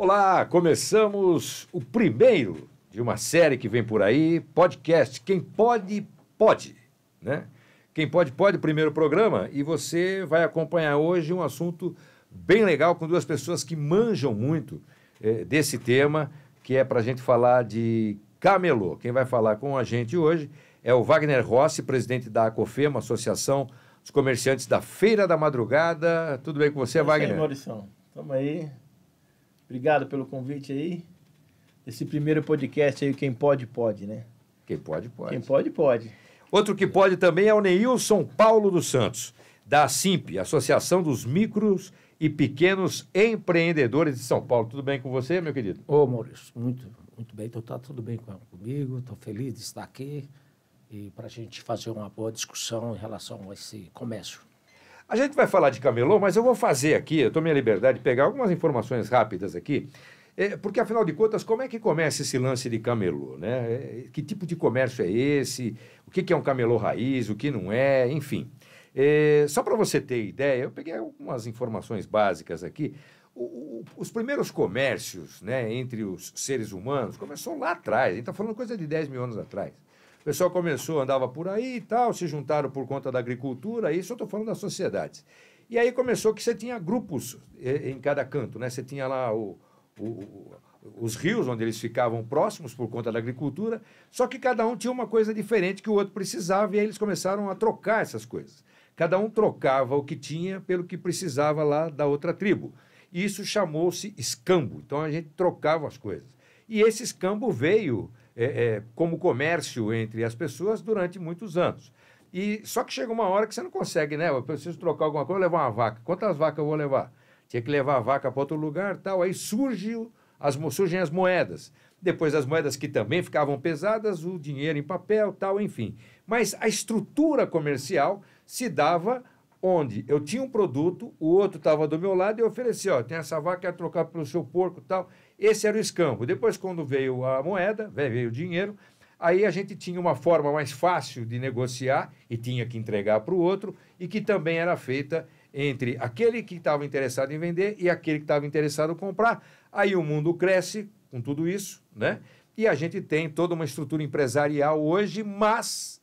Olá, começamos o primeiro de uma série que vem por aí, podcast Quem Pode, Pode, né? Quem Pode, Pode, primeiro programa, e você vai acompanhar hoje um assunto bem legal com duas pessoas que manjam muito desse tema, que é para a gente falar de camelô. Quem vai falar com a gente hoje é o Wagner Rossi, presidente da ACOFEMA, Associação dos Comerciantes da Feira da Madrugada. Tudo bem com você, Wagner? E aí, Maurição? Estamos aí. Obrigado pelo convite aí. Esse primeiro podcast aí, Quem Pode, Pode, né? Quem pode, pode. Quem pode, pode. Outro que pode também é o Neilson Paulo dos Santos, da ASIMP, Associação dos Micros e Pequenos Empreendedores de São Paulo. Tudo bem com você, meu querido? Ô, Maurício, muito bem. Então, tá tudo bem comigo. Estou feliz de estar aqui e para a gente fazer uma boa discussão em relação a esse comércio. A gente vai falar de camelô, mas eu vou fazer aqui, eu tomei a liberdade de pegar algumas informações rápidas aqui, porque, afinal de contas, como é que começa esse lance de camelô, né? Que tipo de comércio é esse? O que é um camelô raiz, o que não é, enfim. Só para você ter ideia, eu peguei algumas informações básicas aqui. Os primeiros comércios, né, entre os seres humanos começou lá atrás, a gente está falando coisa de 10 mil anos atrás. O pessoal começou, andava por aí e tal, se juntaram por conta da agricultura, isso eu estou falando das sociedades. E aí começou que você tinha grupos em cada canto, né? Você tinha lá os rios, onde eles ficavam próximos por conta da agricultura, só que cada um tinha uma coisa diferente que o outro precisava, e aí eles começaram a trocar essas coisas. Cada um trocava o que tinha pelo que precisava lá da outra tribo. E isso chamou-se escambo. Então a gente trocava as coisas. E esse escambo veio como comércio entre as pessoas durante muitos anos. E só que chega uma hora que você não consegue, né? Eu preciso trocar alguma coisa, eu vou levar uma vaca. Quantas vacas eu vou levar? Tinha que levar a vaca para outro lugar, tal. Aí surgem as moedas. Depois as moedas que também ficavam pesadas, o dinheiro em papel, tal, enfim. Mas a estrutura comercial se dava onde eu tinha um produto, o outro estava do meu lado e eu oferecia, ó, tem essa vaca, quer trocar pelo seu porco e tal. Esse era o escambo. Depois, quando veio a moeda, veio o dinheiro, aí a gente tinha uma forma mais fácil de negociar e tinha que entregar para o outro, e que também era feita entre aquele que estava interessado em vender e aquele que estava interessado em comprar. Aí o mundo cresce com tudo isso, né? E a gente tem toda uma estrutura empresarial hoje, mas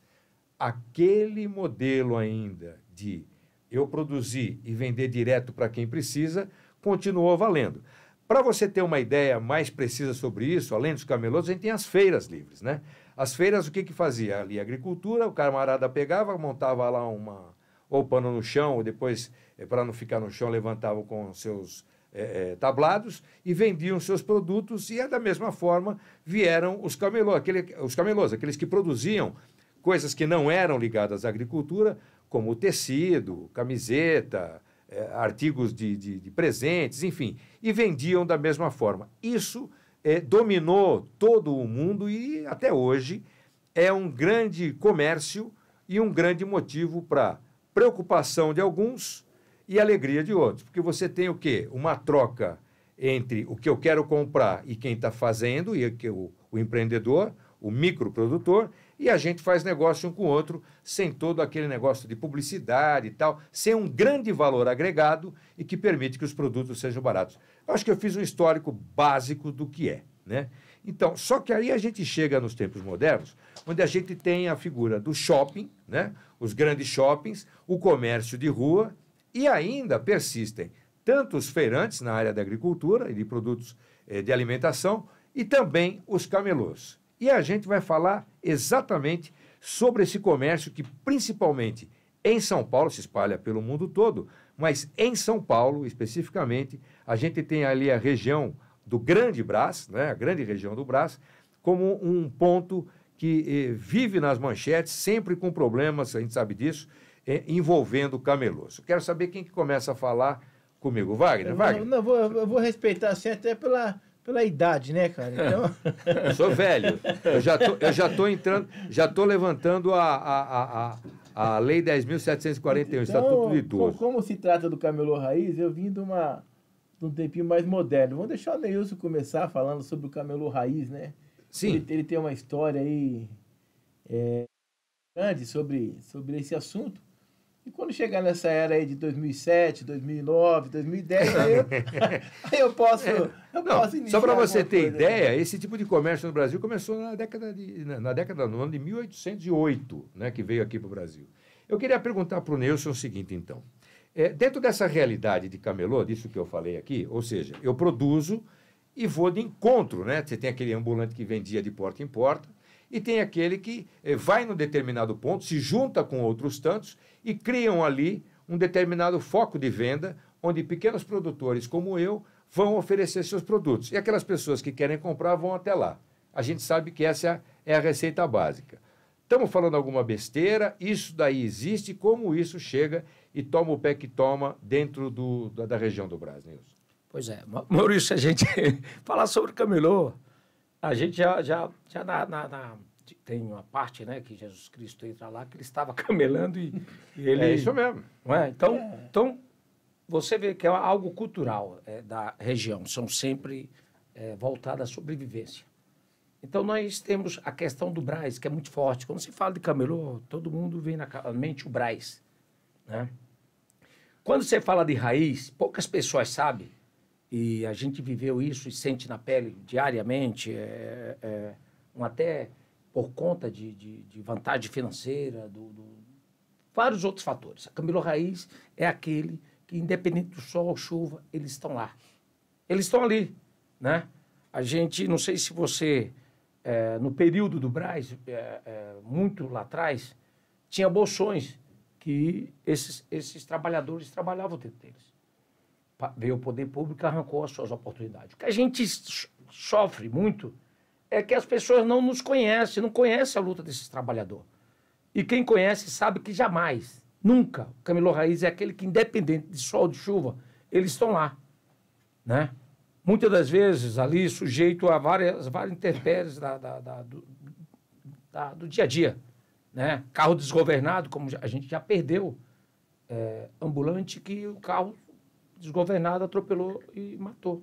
aquele modelo ainda de eu produzir e vender direto para quem precisa continuou valendo. Para você ter uma ideia mais precisa sobre isso, além dos camelôs, a gente tem as feiras livres, né? As feiras, o que fazia? Ali agricultura, o camarada pegava, montava lá ou pano no chão, ou depois, para não ficar no chão, levantavam com seus tablados e vendiam seus produtos, e da mesma forma vieram os camelôs, aqueles que produziam coisas que não eram ligadas à agricultura, como tecido, camiseta, artigos de presentes, enfim, e vendiam da mesma forma. Isso dominou todo o mundo e, até hoje, é um grande comércio e um grande motivo para preocupação de alguns e alegria de outros. Porque você tem o quê? Uma troca entre o que eu quero comprar e quem está fazendo, e o empreendedor, o microprodutor, e a gente faz negócio um com o outro, sem todo aquele negócio de publicidade e tal, sem um grande valor agregado e que permite que os produtos sejam baratos. Eu acho que eu fiz um histórico básico do que é, né? Então, só que aí a gente chega nos tempos modernos, onde a gente tem a figura do shopping, né? Os grandes shoppings, o comércio de rua, e ainda persistem tanto os feirantes na área da agricultura e de produtos de alimentação, e também os camelôs. E a gente vai falar exatamente sobre esse comércio que, principalmente em São Paulo, se espalha pelo mundo todo, mas em São Paulo, especificamente, a gente tem ali a região do Grande Brás, né, a grande região do Brás, como um ponto que vive nas manchetes, sempre com problemas, a gente sabe disso, envolvendo camelôs. Eu quero saber quem que começa a falar comigo. Wagner? Wagner? Eu vou respeitar assim até pela idade, né, cara? Então... Eu sou velho. Eu já estou entrando, já estou levantando a Lei 10.741, o Estatuto do Idoso. Como se trata do camelô raiz, eu vim de um tempinho mais moderno. Vamos deixar o Neilson começar falando sobre o camelô raiz, né? Sim. Ele tem uma história aí grande sobre esse assunto. E quando chegar nessa era aí de 2007, 2009, 2010, aí eu posso iniciar. Só para você ter coisa, ideia, né? esse tipo de comércio no Brasil começou no ano de 1808, né, que veio aqui para o Brasil. Eu queria perguntar para o Nilson o seguinte, então. Dentro dessa realidade de camelô, disso que eu falei aqui, ou seja, eu produzo e vou de encontro, né? Você tem aquele ambulante que vendia de porta em porta, e tem aquele que vai num determinado ponto, se junta com outros tantos e criam ali um determinado foco de venda, onde pequenos produtores como eu vão oferecer seus produtos. E aquelas pessoas que querem comprar vão até lá. A gente sabe que essa é a receita básica. Estamos falando alguma besteira, isso daí existe, como isso chega e toma o pé que toma dentro da região do Brás, Nilson? Pois é, Maurício, a gente falar sobre camelô, a gente já tem uma parte, né, que Jesus Cristo entra lá, que ele estava camelando e ele... É isso mesmo. Não é? Então, você vê que é algo cultural da região, são sempre voltadas à sobrevivência. Então, nós temos a questão do Brás, que é muito forte. Quando se fala de camelô, todo mundo vem na mente o Brás, né? Quando você fala de raiz, poucas pessoas sabem, e a gente viveu isso e sente na pele diariamente, até por conta de vantagem financeira, vários outros fatores. A camelô raiz é aquele que, independente do sol ou chuva, eles estão lá. Eles estão ali, né? A gente, não sei se você, no período do Brás, muito lá atrás, tinha bolsões que esses trabalhadores trabalhavam dentro deles. Veio o poder público e arrancou as suas oportunidades. O que a gente sofre muito é que as pessoas não nos conhecem, não conhecem a luta desses trabalhadores. E quem conhece sabe que jamais, nunca, o camelô raiz é aquele que, independente de sol ou de chuva, eles estão lá, né? Muitas das vezes ali sujeito a várias intempéries do dia a dia, né? Carro desgovernado, como a gente já perdeu, ambulante que o carro desgovernado atropelou e matou.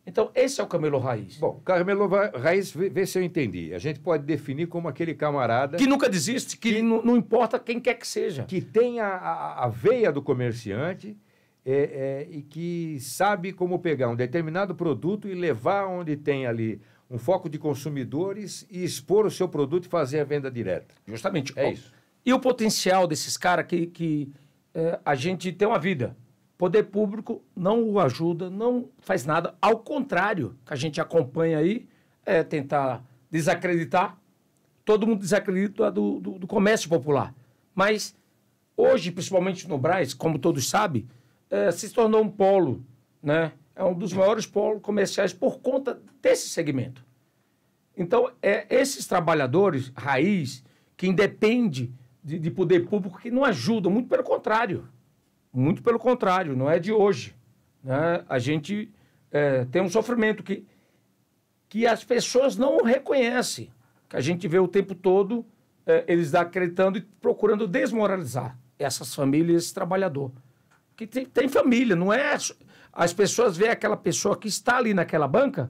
Então, esse é o camelô raiz. Bom, camelô raiz, vê se eu entendi. A gente pode definir como aquele camarada... Que nunca desiste, que não importa quem quer que seja. Que tem a veia do comerciante e que sabe como pegar um determinado produto e levar onde tem ali um foco de consumidores e expor o seu produto e fazer a venda direta. Justamente. É isso. E o potencial desses caras que a gente tem uma vida. Poder público não o ajuda, não faz nada. Ao contrário, que a gente acompanha aí, tentar desacreditar. Todo mundo desacredita do comércio popular. Mas hoje, principalmente no Brás, como todos sabem, se tornou um polo, né? É um dos maiores polos comerciais por conta desse segmento. Então, esses trabalhadores raiz, que independem de poder público, que não ajudam, muito pelo contrário. Muito pelo contrário, não é de hoje, né? A gente tem um sofrimento que as pessoas não reconhecem, que a gente vê o tempo todo eles acreditando e procurando desmoralizar essas famílias, esse trabalhador. Que tem família, não é... As pessoas veem aquela pessoa que está ali naquela banca,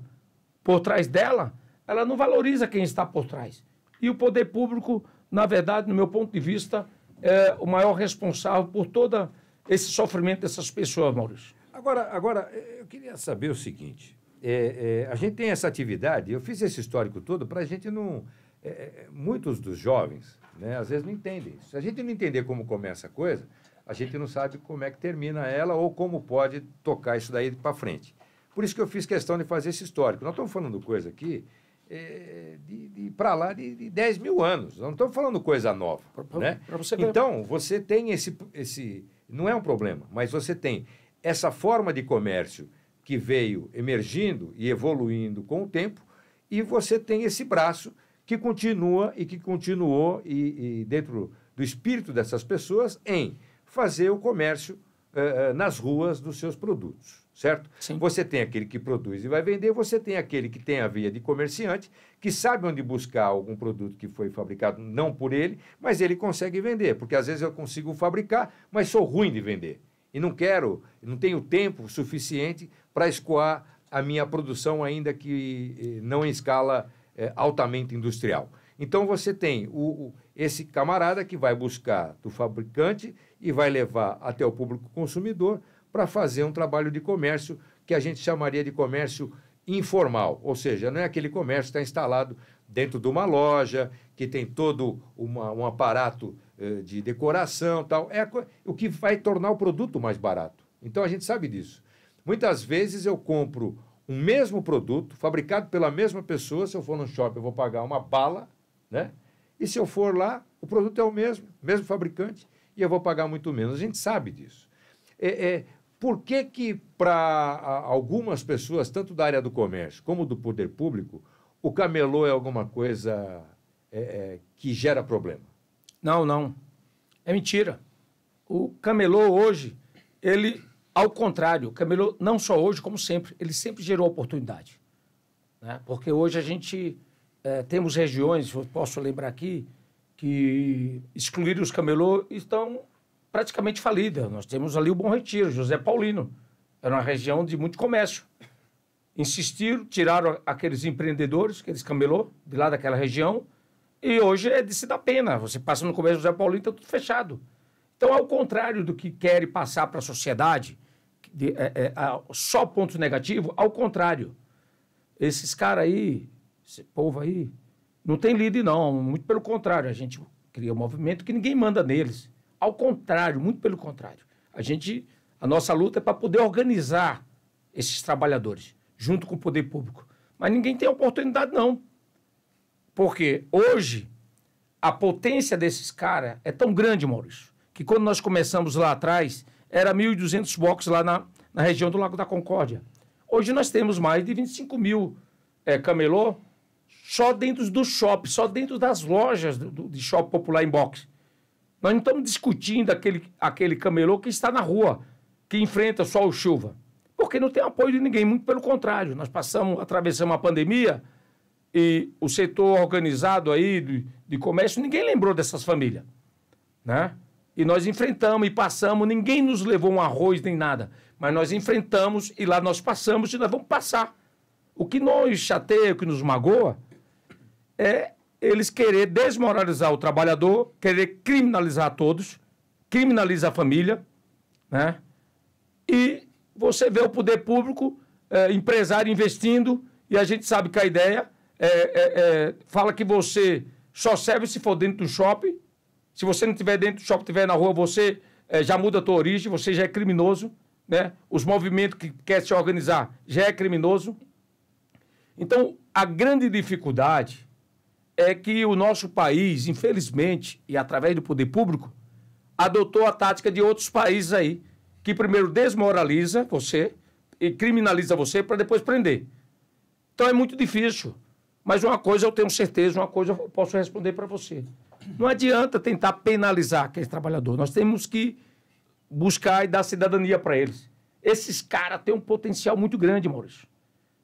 por trás dela, ela não valoriza quem está por trás. E o poder público, na verdade, no meu ponto de vista, é o maior responsável por toda esse sofrimento dessas pessoas, Maurício. Agora eu queria saber o seguinte, a gente tem essa atividade, eu fiz esse histórico todo para a gente não... muitos dos jovens, né, às vezes não entendem isso. Se a gente não entender como começa a coisa, a gente não sabe como é que termina ela ou como pode tocar isso daí para frente. Por isso que eu fiz questão de fazer esse histórico. Nós estamos falando coisa aqui para lá de 10 mil anos. Nós não estamos falando coisa nova. Né? Você ver. Então, você tem esse... Não é um problema, mas você tem essa forma de comércio que veio emergindo e evoluindo com o tempo, e você tem esse braço que continua e que continuou e dentro do espírito dessas pessoas em fazer o comércio nas ruas dos seus produtos, certo? Sim. Você tem aquele que produz e vai vender, você tem aquele que tem a veia de comerciante, que sabe onde buscar algum produto que foi fabricado não por ele, mas ele consegue vender, porque às vezes eu consigo fabricar, mas sou ruim de vender. E não tenho tempo suficiente para escoar a minha produção, ainda que não em escala altamente industrial. Então você tem esse camarada que vai buscar do fabricante e vai levar até o público consumidor para fazer um trabalho de comércio que a gente chamaria de comércio informal, ou seja, não é aquele comércio que está instalado dentro de uma loja, que tem todo um aparato de decoração, tal. É o que vai tornar o produto mais barato. Então a gente sabe disso. Muitas vezes eu compro um mesmo produto, fabricado pela mesma pessoa. Se eu for no shopping, eu vou pagar uma bala, né? E se eu for lá, o produto é o mesmo fabricante, e eu vou pagar muito menos. A gente sabe disso. Por que para algumas pessoas, tanto da área do comércio como do poder público, o camelô é alguma coisa que gera problema? Não. É mentira. O camelô hoje, ele, ao contrário, o camelô não só hoje, como sempre, ele sempre gerou oportunidade. Né? Porque hoje a gente temos regiões, eu posso lembrar aqui, que excluíram os camelô e estão praticamente falidas. Nós temos ali o Bom Retiro, José Paulino. Era uma região de muito comércio. Insistiram, tiraram aqueles empreendedores, aqueles camelô, de lá daquela região, e hoje é de se dar pena. Você passa no comércio do José Paulino, está tudo fechado. Então, ao contrário do que querem passar para a sociedade, só ponto negativo, ao contrário. Esses caras aí, esse povo aí, não tem líder, não. Muito pelo contrário, a gente cria um movimento que ninguém manda neles. Ao contrário, muito pelo contrário. A nossa luta é para poder organizar esses trabalhadores, junto com o poder público. Mas ninguém tem oportunidade, não. Porque hoje, a potência desses caras é tão grande, Maurício, que quando nós começamos lá atrás, era 1.200 boxes lá na região do Lago da Concórdia. Hoje nós temos mais de 25 mil camelô só dentro do shopping, só dentro das lojas de shopping popular em boxe. Nós não estamos discutindo aquele camelô que está na rua, que enfrenta sol ou chuva. Porque não tem apoio de ninguém, muito pelo contrário. Nós atravessamos a pandemia e o setor organizado aí de comércio, ninguém lembrou dessas famílias, né? E nós enfrentamos e passamos, ninguém nos levou um arroz nem nada, mas nós enfrentamos e lá nós passamos e nós vamos passar. O que nos chateia, o que nos magoa, é eles querer desmoralizar o trabalhador, querer criminalizar todos, criminalizar a família, né? E você vê o poder público, empresário investindo, e a gente sabe que a ideia fala que você só serve se for dentro do shopping. Se você não estiver dentro do shopping, estiver na rua, você já muda a tua origem, você já é criminoso, né? Os movimentos que quer se organizar já é criminoso. Então, a grande dificuldade é que o nosso país, infelizmente, e através do poder público, adotou a tática de outros países aí, que primeiro desmoraliza você e criminaliza você para depois prender. Então é muito difícil. Mas uma coisa eu tenho certeza, uma coisa eu posso responder para você. Não adianta tentar penalizar aquele trabalhador. Nós temos que buscar e dar cidadania para eles. Esses caras têm um potencial muito grande, Maurício.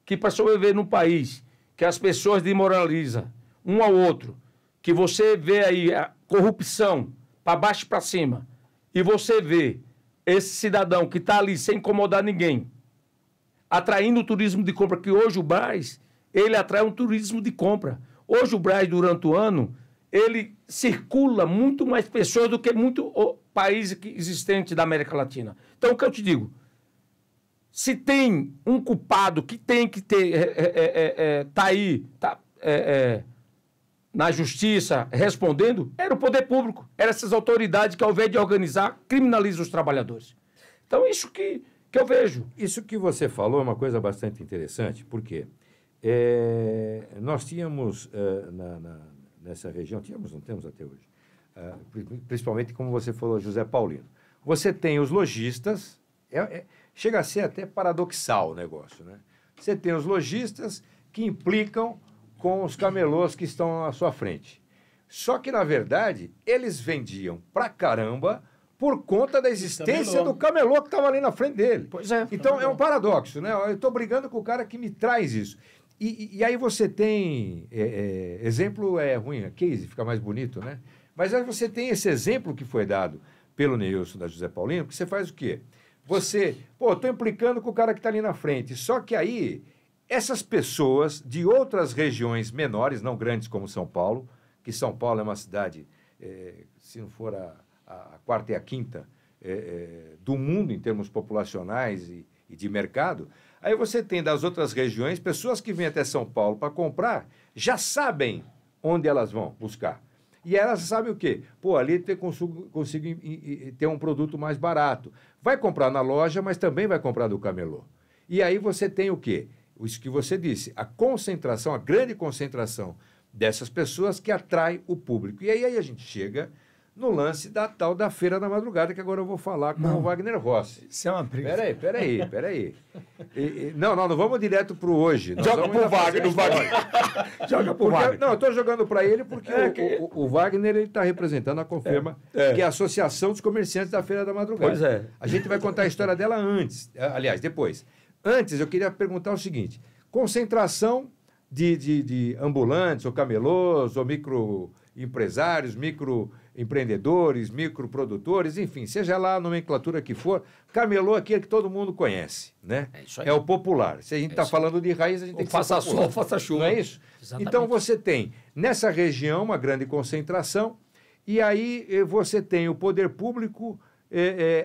Que para sobreviver num país que as pessoas desmoralizam um ao outro, que você vê aí a corrupção para baixo e para cima, e você vê esse cidadão que está ali sem incomodar ninguém, atraindo o turismo de compra, que hoje o Brás, ele atrai um turismo de compra. Hoje o Brás, durante o ano, ele circula muito mais pessoas do que muito país existente da América Latina. Então, o que eu te digo, se tem um culpado que tem que ter, na justiça respondendo, era o poder público, eram essas autoridades que, ao invés de organizar, criminalizam os trabalhadores. Então, isso que eu vejo. Isso que você falou é uma coisa bastante interessante, porque nós tínhamos nessa região, não temos até hoje, principalmente, como você falou, José Paulino. Você tem os lojistas, chega a ser até paradoxal o negócio, né? Você tem os lojistas que implicam com os camelôs que estão à sua frente. Só que, na verdade, eles vendiam pra caramba por conta da existência do camelô que estava ali na frente dele. Pois é. Então, é um paradoxo, né? Eu estou brigando com o cara que me traz isso. E aí você tem... exemplo é ruim, case fica mais bonito, né? Mas aí você tem esse exemplo que foi dado pelo Neilson da José Paulino, que você faz o quê? Você, estou implicando com o cara que está ali na frente. Só que aí, essas pessoas de outras regiões menores, não grandes como São Paulo, que São Paulo é uma cidade, se não for a quarta e a quinta do mundo em termos populacionais e de mercado. Aí você tem das outras regiões pessoas que vêm até São Paulo para comprar, já sabem onde elas vão buscar. E elas sabem o quê? Pô, ali consigo ter um produto mais barato. Vai comprar na loja, mas também vai comprar do camelô. E aí você tem o quê? Isso que você disse, a concentração, a grande concentração dessas pessoas que atrai o público. E aí a gente chega no lance da tal da Feira da Madrugada, que agora eu vou falar com o Wagner Rossi. Isso é uma briga. Peraí. Não vamos direto para o hoje. Joga pro Wagner. Joga pro Wagner. Não, eu estou jogando para ele porque o Wagner está representando a Confema, que é a Associação dos Comerciantes da Feira da Madrugada. Pois é. A gente vai contar a história dela antes, aliás, depois. Antes, eu queria perguntar o seguinte, concentração de ambulantes, ou camelôs, ou microempresários, microempreendedores, microprodutores, enfim, seja lá a nomenclatura que for, camelô é aquele que todo mundo conhece, né? É isso aí. É o popular. Se a gente está falando de raiz, a gente tem que faça ser popular. sol, faça chuva. Não é isso? Exatamente. Então você tem, nessa região, uma grande concentração, e aí você tem o poder público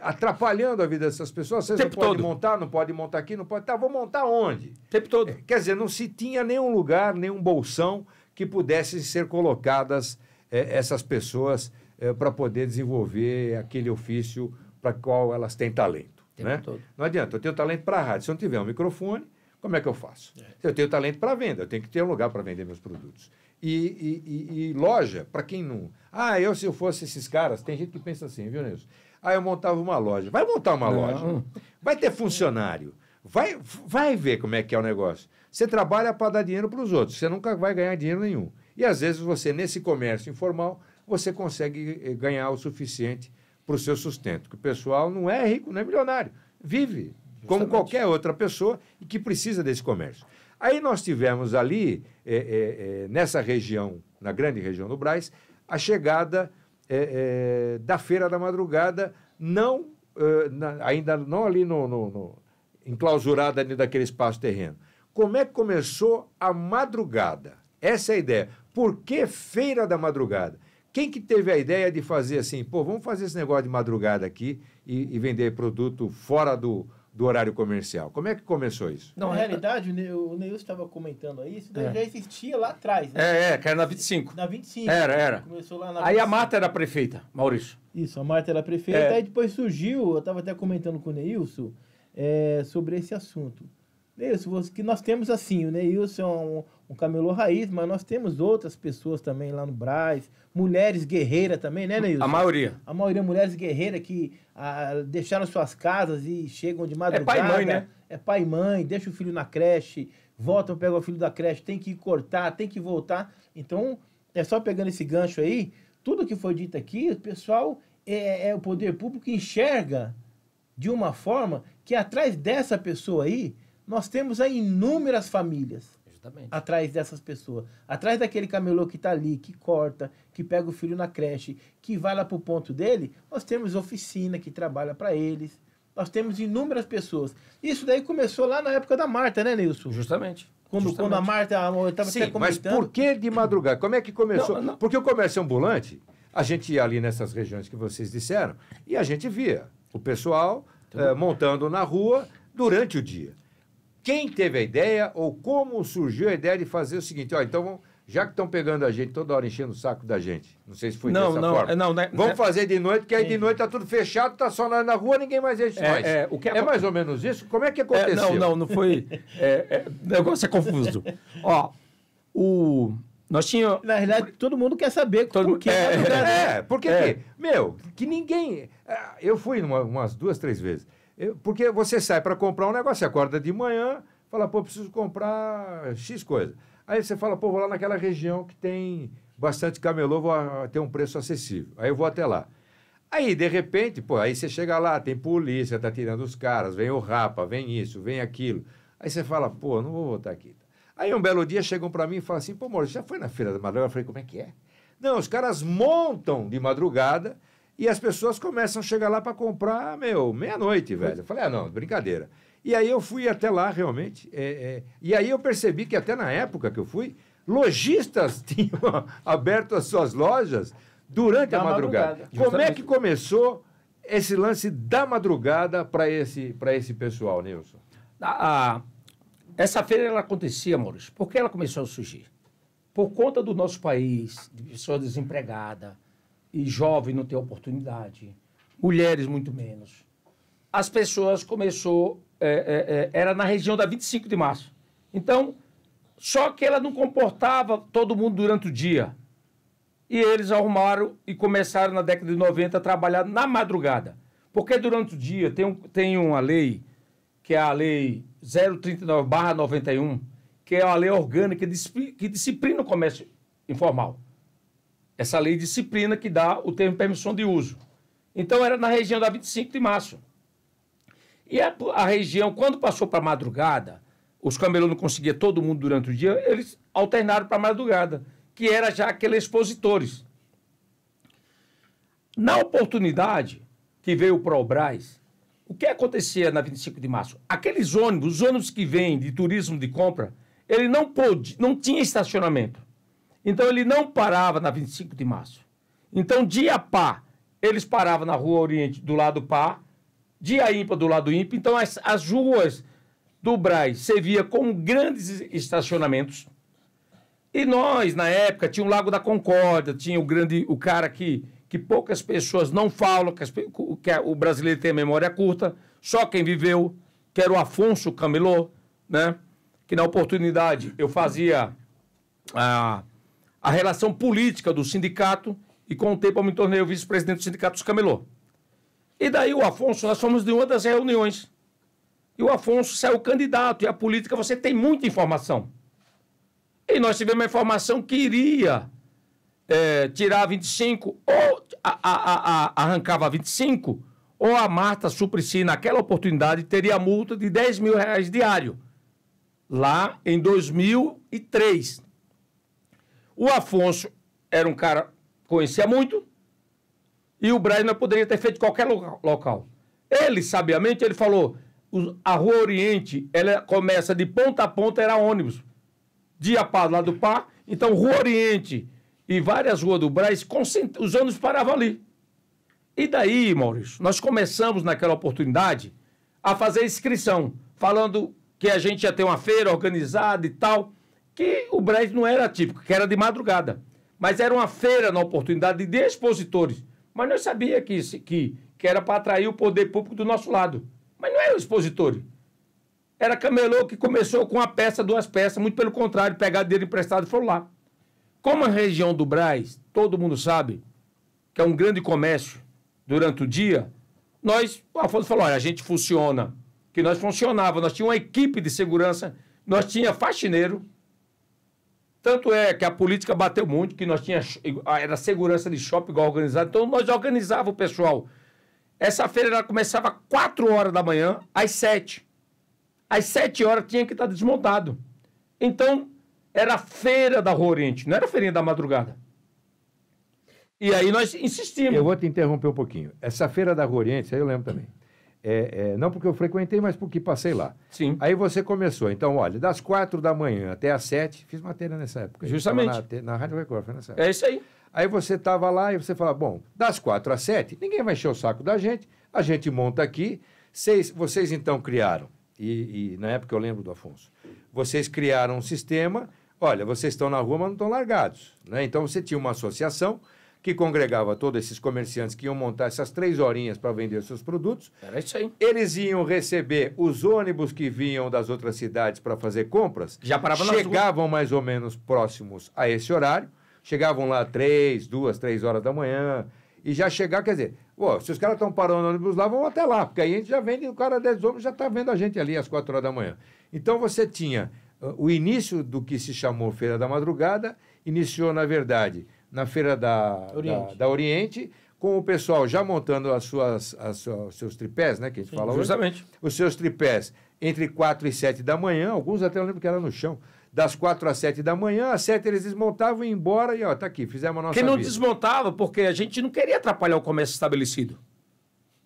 atrapalhando a vida dessas pessoas. Vocês não podem montar, não pode montar aqui, não pode... Tá, vou montar onde? O tempo todo. Quer dizer, não se tinha nenhum lugar, nenhum bolsão que pudesse ser colocadas essas pessoas para poder desenvolver aquele ofício para qual elas têm talento. Né? Todo. Não adianta, eu tenho talento para a rádio. Se eu não tiver um microfone, como é que eu faço? Eu tenho talento para venda, eu tenho que ter um lugar para vender meus produtos. E loja, para quem não... se eu fosse esses caras, tem gente que pensa assim, viu, Nilson? Eu montava uma loja. Vai montar uma loja. Vai ter funcionário. Vai ver como é que é o negócio. Você trabalha para dar dinheiro para os outros. Você nunca vai ganhar dinheiro nenhum. E, às vezes, você, nesse comércio informal, você consegue ganhar o suficiente para o seu sustento. Porque o pessoal não é rico, não é milionário. Vive como qualquer outra pessoa e que precisa desse comércio. Aí nós tivemos ali, nessa região, na grande região do Brás, a chegada da Feira da Madrugada, ainda não ali enclausurada ali daquele espaço terreno. Como é que começou a madrugada? Essa é a ideia. Por que Feira da Madrugada? Quem que teve a ideia de fazer assim, vamos fazer esse negócio de madrugada aqui e vender produto fora do horário comercial? Como é que começou isso? Na realidade, o Neilson estava comentando aí, isso daí já existia lá atrás. Né? Que era na 25. Na 25. Era. Começou lá na aí 25. a Marta era prefeita, Maurício. Isso, a Marta era prefeita, aí depois surgiu, eu estava até comentando com o Neilson sobre esse assunto. Neilson, que nós temos assim, o Neilson é um camelô raiz, mas nós temos outras pessoas também lá no Brás, mulheres guerreiras também, né, Neilson? A maioria. A maioria mulheres guerreiras que deixaram suas casas e chegam de madrugada. É pai e mãe, né? É pai e mãe, deixa o filho na creche, voltam, pegam o filho da creche, tem que ir cortar, tem que voltar. Então, só pegando esse gancho aí, tudo que foi dito aqui, o pessoal, o poder público enxerga de uma forma que atrás dessa pessoa aí, nós temos aí inúmeras famílias. Justamente. Atrás dessas pessoas. Atrás daquele camelô que está ali, que corta, que pega o filho na creche, que vai lá para o ponto dele, nós temos oficina que trabalha para eles. Nós temos inúmeras pessoas. Isso daí começou lá na época da Marta, né, Nilson? Justamente. Quando a Marta, eu estava até comentando. Mas por que de madrugada? Como é que começou? Não. Porque o comércio ambulante, a gente ia ali nessas regiões que vocês disseram, e a gente via o pessoal montando na rua durante o dia. Quem teve a ideia ou como surgiu a ideia de fazer o seguinte, então já que estão pegando a gente toda hora enchendo o saco da gente, não sei se foi dessa forma, vamos fazer de noite, porque aí de noite está tudo fechado, está só na rua, ninguém mais enche mais. É mais ou menos isso? Como é que aconteceu? Não foi... o negócio é confuso. Nós tínhamos... Na realidade, todo mundo quer saber por que. Porque que ninguém... Eu fui umas 2, 3 vezes. Porque você sai para comprar um negócio, você acorda de manhã, fala, preciso comprar X coisa. Aí você fala, vou lá naquela região que tem bastante camelô, vou ter um preço acessível. Aí eu vou até lá. Aí, de repente, aí você chega lá, tem polícia, tá tirando os caras, vem o rapa, vem isso, vem aquilo. Aí você fala, não vou voltar aqui. Aí um belo dia chegam para mim e falam assim, Maurício, já foi na Feira da Madrugada? Eu falei, como é que é? Não, os caras montam de madrugada e as pessoas começam a chegar lá para comprar, meia-noite, velho. Eu falei, não, brincadeira. E aí eu fui até lá, realmente. E aí eu percebi que até na época que eu fui, lojistas tinham aberto as suas lojas durante a madrugada. Como é que começou esse lance da madrugada para esse pessoal, Nilson? Essa feira ela acontecia, Maurício, por que ela começou a surgir? Por conta do nosso país, de pessoas desempregadas, e jovem não ter oportunidade, mulheres muito menos. As pessoas começou, era na região da 25 de março. Então, só que ela não comportava todo mundo durante o dia. E eles arrumaram e começaram na década de 90 a trabalhar na madrugada. Porque durante o dia tem uma lei, que é a lei 039/91, que é a lei orgânica que disciplina o comércio informal. Essa lei disciplina que dá o termo de permissão de uso. Então, era na região da 25 de março. E a região, quando passou para a madrugada, os camelôs não conseguiam todo mundo durante o dia, eles alternaram para a madrugada, que era já aqueles expositores. Na oportunidade que veio o Probrás, o que acontecia na 25 de março? Aqueles ônibus, os ônibus que vêm de turismo de compra, ele não tinha estacionamento. Então, ele não parava na 25 de março. Então, dia pá, eles paravam na Rua Oriente do lado pá, dia ímpar do lado ímpar. Então, as ruas do Brás servia como grandes estacionamentos. E nós, na época, tinha o Lago da Concórdia, tinha o cara que poucas pessoas não falam, que o brasileiro tem a memória curta, só quem viveu, que era o Afonso Camelô, né? Que na oportunidade eu fazia a relação política do sindicato e com o tempo eu me tornei o vice-presidente do Sindicato dos Camelô. E daí o Afonso, nós fomos de uma das reuniões. E o Afonso saiu candidato, e a política você tem muita informação. E nós tivemos uma informação que iria tirar 25, ou arrancava 25, ou a Marta Suplicy, naquela oportunidade, teria multa de R$10 mil diário. Lá em 2003. O Afonso era um cara que conhecia muito, e o Brás não poderia ter feito qualquer local. Ele, sabiamente, ele falou, a Rua Oriente, ela começa de ponta a ponta, era ônibus. Dia pá, lá do pá, então Rua Oriente e várias ruas do Brás, os ônibus paravam ali. E daí, Maurício, nós começamos naquela oportunidade a fazer inscrição, falando que a gente ia ter uma feira organizada e tal, que o Brás não era típico, que era de madrugada. Mas era uma feira na oportunidade de expositores. Mas nós sabíamos que era para atrair o poder público do nosso lado. Mas não era o expositor. Era camelô que começou com uma peça, duas peças, muito pelo contrário, pegar dinheiro emprestado e foram lá. Como a região do Brás, todo mundo sabe, que é um grande comércio durante o dia, o Afonso falou, olha, a gente funciona, que nós funcionávamos, nós tínhamos uma equipe de segurança, nós tínhamos faxineiro, tanto é que a política bateu muito, que nós tínhamos, era segurança de shopping igual organizado, então nós organizávamos o pessoal. Essa feira ela começava às 4 horas da manhã, às 7. Às 7 horas tinha que estar desmontado. Então, era a feira da Rua Oriente, não era a feirinha da madrugada. E aí nós insistimos. Eu vou te interromper um pouquinho. Essa feira da Rua Oriente, isso aí eu lembro também. Não porque eu frequentei, mas porque passei lá. Sim. Aí você começou. Então, olha, das 4 da manhã até às 7, fiz matéria nessa época. Justamente. Na Rádio Record, foi nessa época. É isso aí. Aí você estava lá e você fala, bom, das 4 às 7, ninguém vai encher o saco da gente, a gente monta aqui. Vocês então criaram, e na época eu lembro do Afonso, vocês criaram um sistema, olha, vocês estão na rua, mas não estão largados. Né? Então você tinha uma associação que congregava todos esses comerciantes que iam montar essas 3 horinhas para vender seus produtos. Era isso aí. Eles iam receber os ônibus que vinham das outras cidades para fazer compras. Já paravam chegavam mais ou menos próximos a esse horário. Chegavam lá 2, 3 horas da manhã. E já chegar, quer dizer, se os caras estão parando no ônibus lá, vão até lá. Porque aí a gente já vende, o cara 10 ônibus já está vendo a gente ali às 4 horas da manhã. Então você tinha o início do que se chamou Feira da Madrugada, iniciou, na verdade, na Feira da Oriente, com o pessoal já montando os seus tripés, né, que a gente fala hoje. Justamente. Os seus tripés entre 4 e 7 da manhã, alguns até eu lembro que era no chão. Das 4 às 7 da manhã, às 7 eles desmontavam e iam embora e, tá aqui, fizemos a nossa vida. Que não desmontava, porque a gente não queria atrapalhar o comércio estabelecido,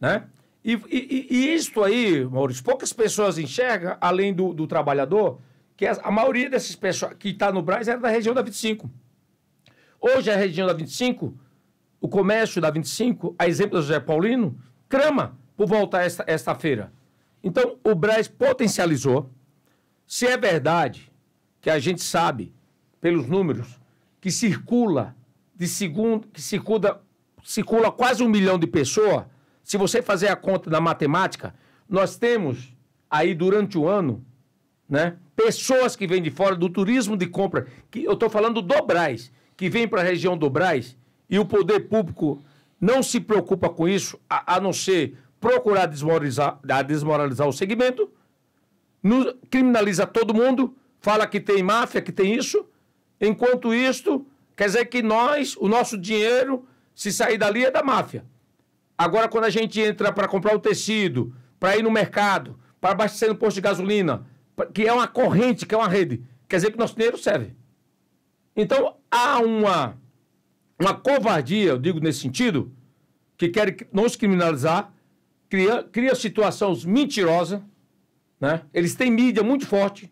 né? E isto aí, Maurício, poucas pessoas enxergam, além do trabalhador, que a maioria desses pessoas que está no Brás era da região da 25. Hoje a região da 25, o comércio da 25, a exemplo do José Paulino, crama por voltar esta feira. Então, o Brás potencializou. Se é verdade que a gente sabe, pelos números, que circula quase 1 milhão de pessoas, se você fazer a conta da matemática, nós temos aí durante o ano, né, pessoas que vêm de fora do turismo de compra, que eu estou falando do Brás, que vem para a região do Brás, e o poder público não se preocupa com isso, a não ser procurar desmoralizar o segmento, criminaliza todo mundo, fala que tem máfia, que tem isso, enquanto isto, quer dizer que o nosso dinheiro, se sair dali, é da máfia. Agora, quando a gente entra para comprar o tecido, para ir no mercado, para abastecer no posto de gasolina, que é uma corrente, que é uma rede, quer dizer que nosso dinheiro serve. Então, há uma covardia, eu digo nesse sentido, que querem nos criminalizar, cria situações mentirosas, né? Eles têm mídia muito forte,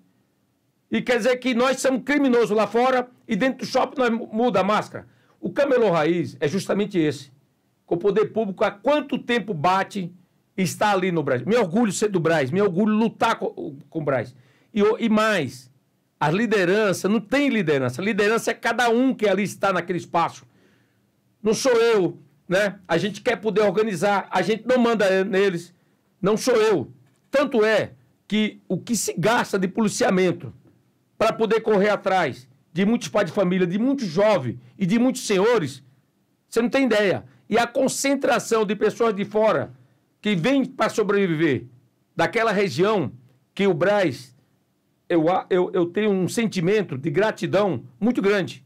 e quer dizer que nós somos criminosos lá fora, e dentro do shopping nós muda a máscara. O camelô raiz é justamente esse. Com o poder público, há quanto tempo bate e está ali no Brás? Me orgulho ser do Brás, me orgulho lutar com o Brás. E mais, a liderança, não tem liderança. Liderança é cada um que ali está naquele espaço. Não sou eu, né? A gente quer poder organizar, a gente não manda neles. Não sou eu. Tanto é que o que se gasta de policiamento para poder correr atrás de muitos pais de família, de muitos jovens e de muitos senhores, você não tem ideia. E a concentração de pessoas de fora que vêm para sobreviver daquela região que o Brás, eu tenho um sentimento de gratidão muito grande.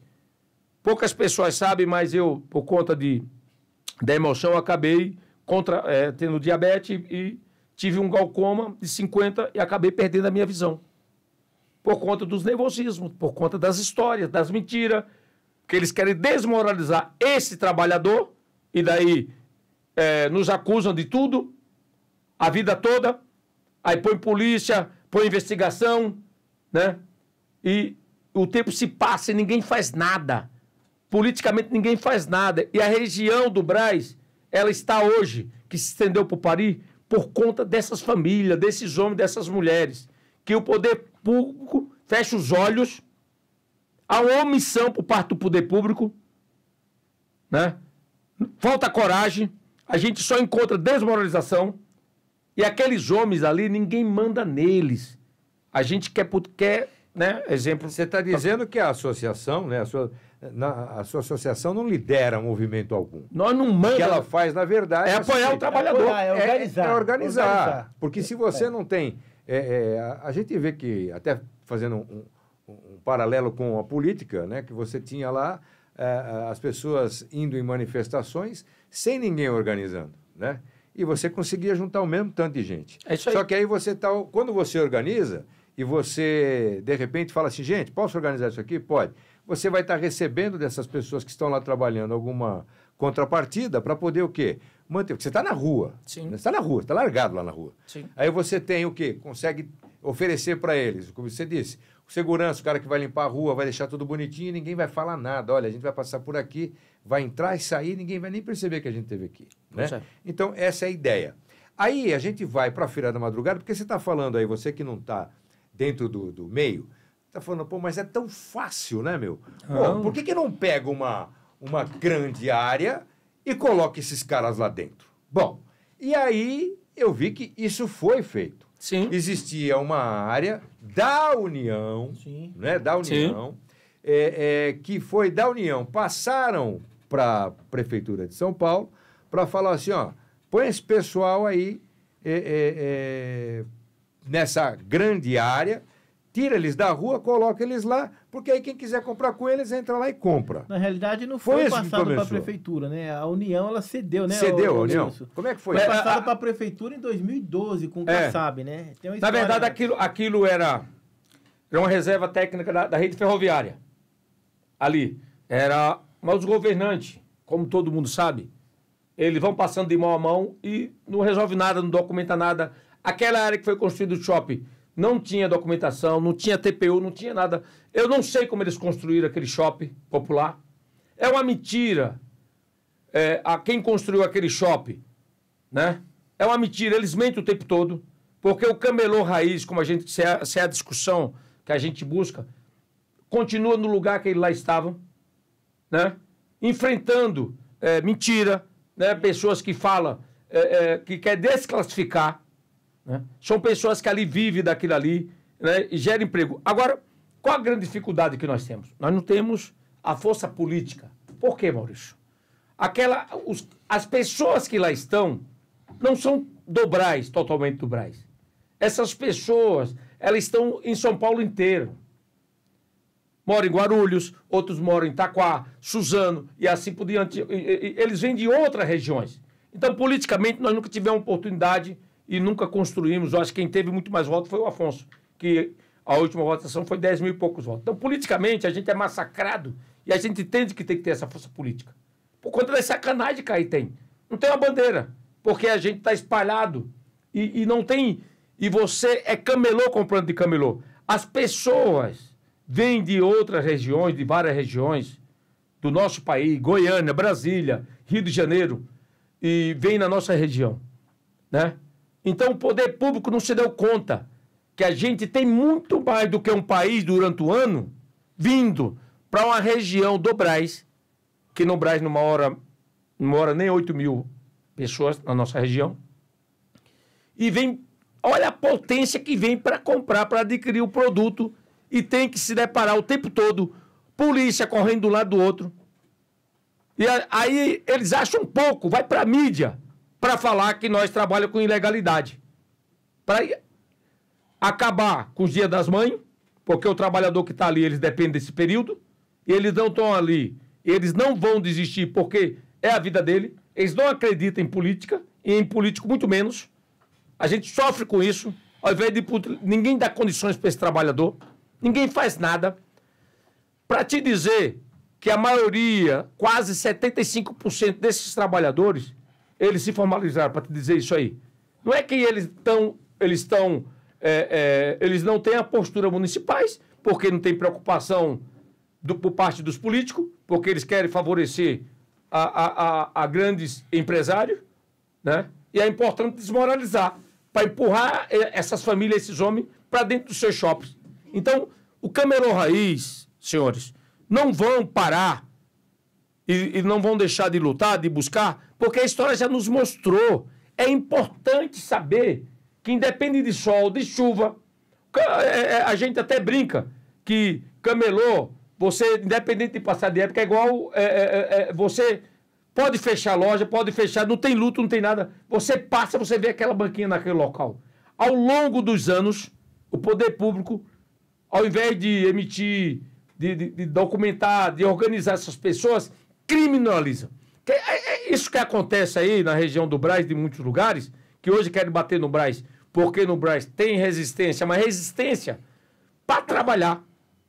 Poucas pessoas sabem, mas eu, por conta da emoção, acabei tendo diabetes e tive um glaucoma de 50 e acabei perdendo a minha visão. Por conta dos nervosismos, por conta das histórias, das mentiras, que eles querem desmoralizar esse trabalhador e daí nos acusam de tudo, a vida toda, aí põe polícia, põe investigação, né? E o tempo se passa e ninguém faz nada. Politicamente ninguém faz nada. E a região do Brás, ela está hoje, que se estendeu para o Paris, por conta dessas famílias, desses homens, dessas mulheres, que o poder público fecha os olhos, há uma omissão por parte do poder público, né? Falta coragem, a gente só encontra desmoralização, e aqueles homens ali, ninguém manda neles. A gente quer, né, exemplo... Você está dizendo que a associação, né, a sua associação não lidera movimento algum. Nós não mandamos. O que ela faz, na verdade... É apoiar o trabalhador. É organizar. Porque se você não tem... a gente vê que, até fazendo um paralelo com a política, né, que você tinha lá as pessoas indo em manifestações sem ninguém organizando, né? E você conseguia juntar o mesmo tanto de gente. É isso aí. Só que aí quando você organiza e você, de repente, fala assim, gente, posso organizar isso aqui? Pode. Você vai estar recebendo dessas pessoas que estão lá trabalhando alguma contrapartida para poder o quê? Manter. Porque você está na rua. Sim. Você está na rua, está largado lá na rua. Sim. Aí você tem o quê? Consegue oferecer para eles, como você disse, o segurança, o cara que vai limpar a rua, vai deixar tudo bonitinho, ninguém vai falar nada. Olha, a gente vai passar por aqui, vai entrar e sair, ninguém vai nem perceber que a gente esteve aqui. Né? Então, essa é a ideia. Aí a gente vai para a Feira da Madrugada, porque você está falando aí, você que não está dentro do meio, está falando, pô, mas é tão fácil, né, meu? Pô, por que não pega uma grande área e coloca esses caras lá dentro? Bom, e aí eu vi que isso foi feito. Sim. Existia uma área da União, Sim. Né, da União, que foi da União, passaram para a Prefeitura de São Paulo para falar assim, ó, põe esse pessoal aí nessa grande área, tira eles da rua, coloca eles lá, porque aí quem quiser comprar com eles, entra lá e compra. Na realidade, não foi isso que passado para a começou. Prefeitura, né? A União, ela cedeu, né? Cedeu a União? Isso. Como é que foi? Foi passado para a Prefeitura em 2012, com o Kassab, né? Tem uma Na história, verdade, aquilo era uma reserva técnica da rede ferroviária. Ali. Mas os governantes, como todo mundo sabe, eles vão passando de mão a mão e não resolve nada, não documenta nada. Aquela área que foi construído o shopping não tinha documentação, não tinha TPU, não tinha nada. Eu não sei como eles construíram aquele shopping popular. É uma mentira a quem construiu aquele shopping, né? É uma mentira, eles mentem o tempo todo, porque o camelô raiz, como se é a discussão que a gente busca, continua no lugar que eles lá estavam, né? Enfrentando mentira, né? Pessoas que falam, que quer desclassificar, né? São pessoas que ali vivem daquilo ali, né? E geram emprego. Agora, qual a grande dificuldade que nós temos? Nós não temos a força política. Por quê, Maurício? As pessoas que lá estão não são do Brás, totalmente do Brás. Essas pessoas, elas estão em São Paulo inteiro. Moram em Guarulhos, outros moram em Itaquá, Suzano e assim por diante. Eles vêm de outras regiões. Então, politicamente, nós nunca tivemos oportunidade e nunca construímos. Eu acho que quem teve muito mais votos foi o Afonso, que a última votação foi 10 mil e poucos votos. Então, politicamente, a gente é massacrado e a gente entende que tem que ter essa força política. Por conta da sacanagem que aí tem. Não tem uma bandeira, porque a gente está espalhado e não tem... E você é camelô comprando de camelô. As pessoas vêm de outras regiões, de várias regiões do nosso país, Goiânia, Brasília, Rio de Janeiro, e vêm na nossa região, né? Então o poder público não se deu conta que a gente tem muito mais do que um país durante o ano vindo para uma região do Brás, que no Brás não mora nem 8 mil pessoas na nossa região, e vem, olha a potência que vem para comprar, para adquirir o produto, e tem que se deparar o tempo todo, polícia correndo de um lado do outro. E aí eles acham pouco, vai para a mídia, para falar que nós trabalhamos com ilegalidade. Para acabar com os dias das mães, porque o trabalhador que está ali, eles dependem desse período, e eles não estão ali, eles não vão desistir porque é a vida dele, eles não acreditam em política, e em político muito menos. A gente sofre com isso, ao invés de ninguém dá condições para esse trabalhador, ninguém faz nada. Para te dizer que a maioria, quase 75% desses trabalhadores, eles se formalizaram, para te dizer isso aí. Não é que eles não têm a postura municipais, porque não tem preocupação por parte dos políticos, porque eles querem favorecer a grandes empresários, né? E é importante desmoralizar, para empurrar essas famílias, esses homens, para dentro dos seus shoppings. Então, o camelô raiz, senhores, não vão parar e não vão deixar de lutar, de buscar, porque a história já nos mostrou. É importante saber que, independe de sol, de chuva, a gente até brinca que camelô, você, independente de passar de época, é igual... você pode fechar a loja, pode fechar, não tem luto, não tem nada. Você passa, você vê aquela banquinha naquele local. Ao longo dos anos, o poder público, ao invés de emitir, de documentar, de organizar essas pessoas, criminaliza. Isso que acontece aí na região do Brás, de muitos lugares, que hoje querem bater no Brás, porque no Brás tem resistência, mas resistência para trabalhar.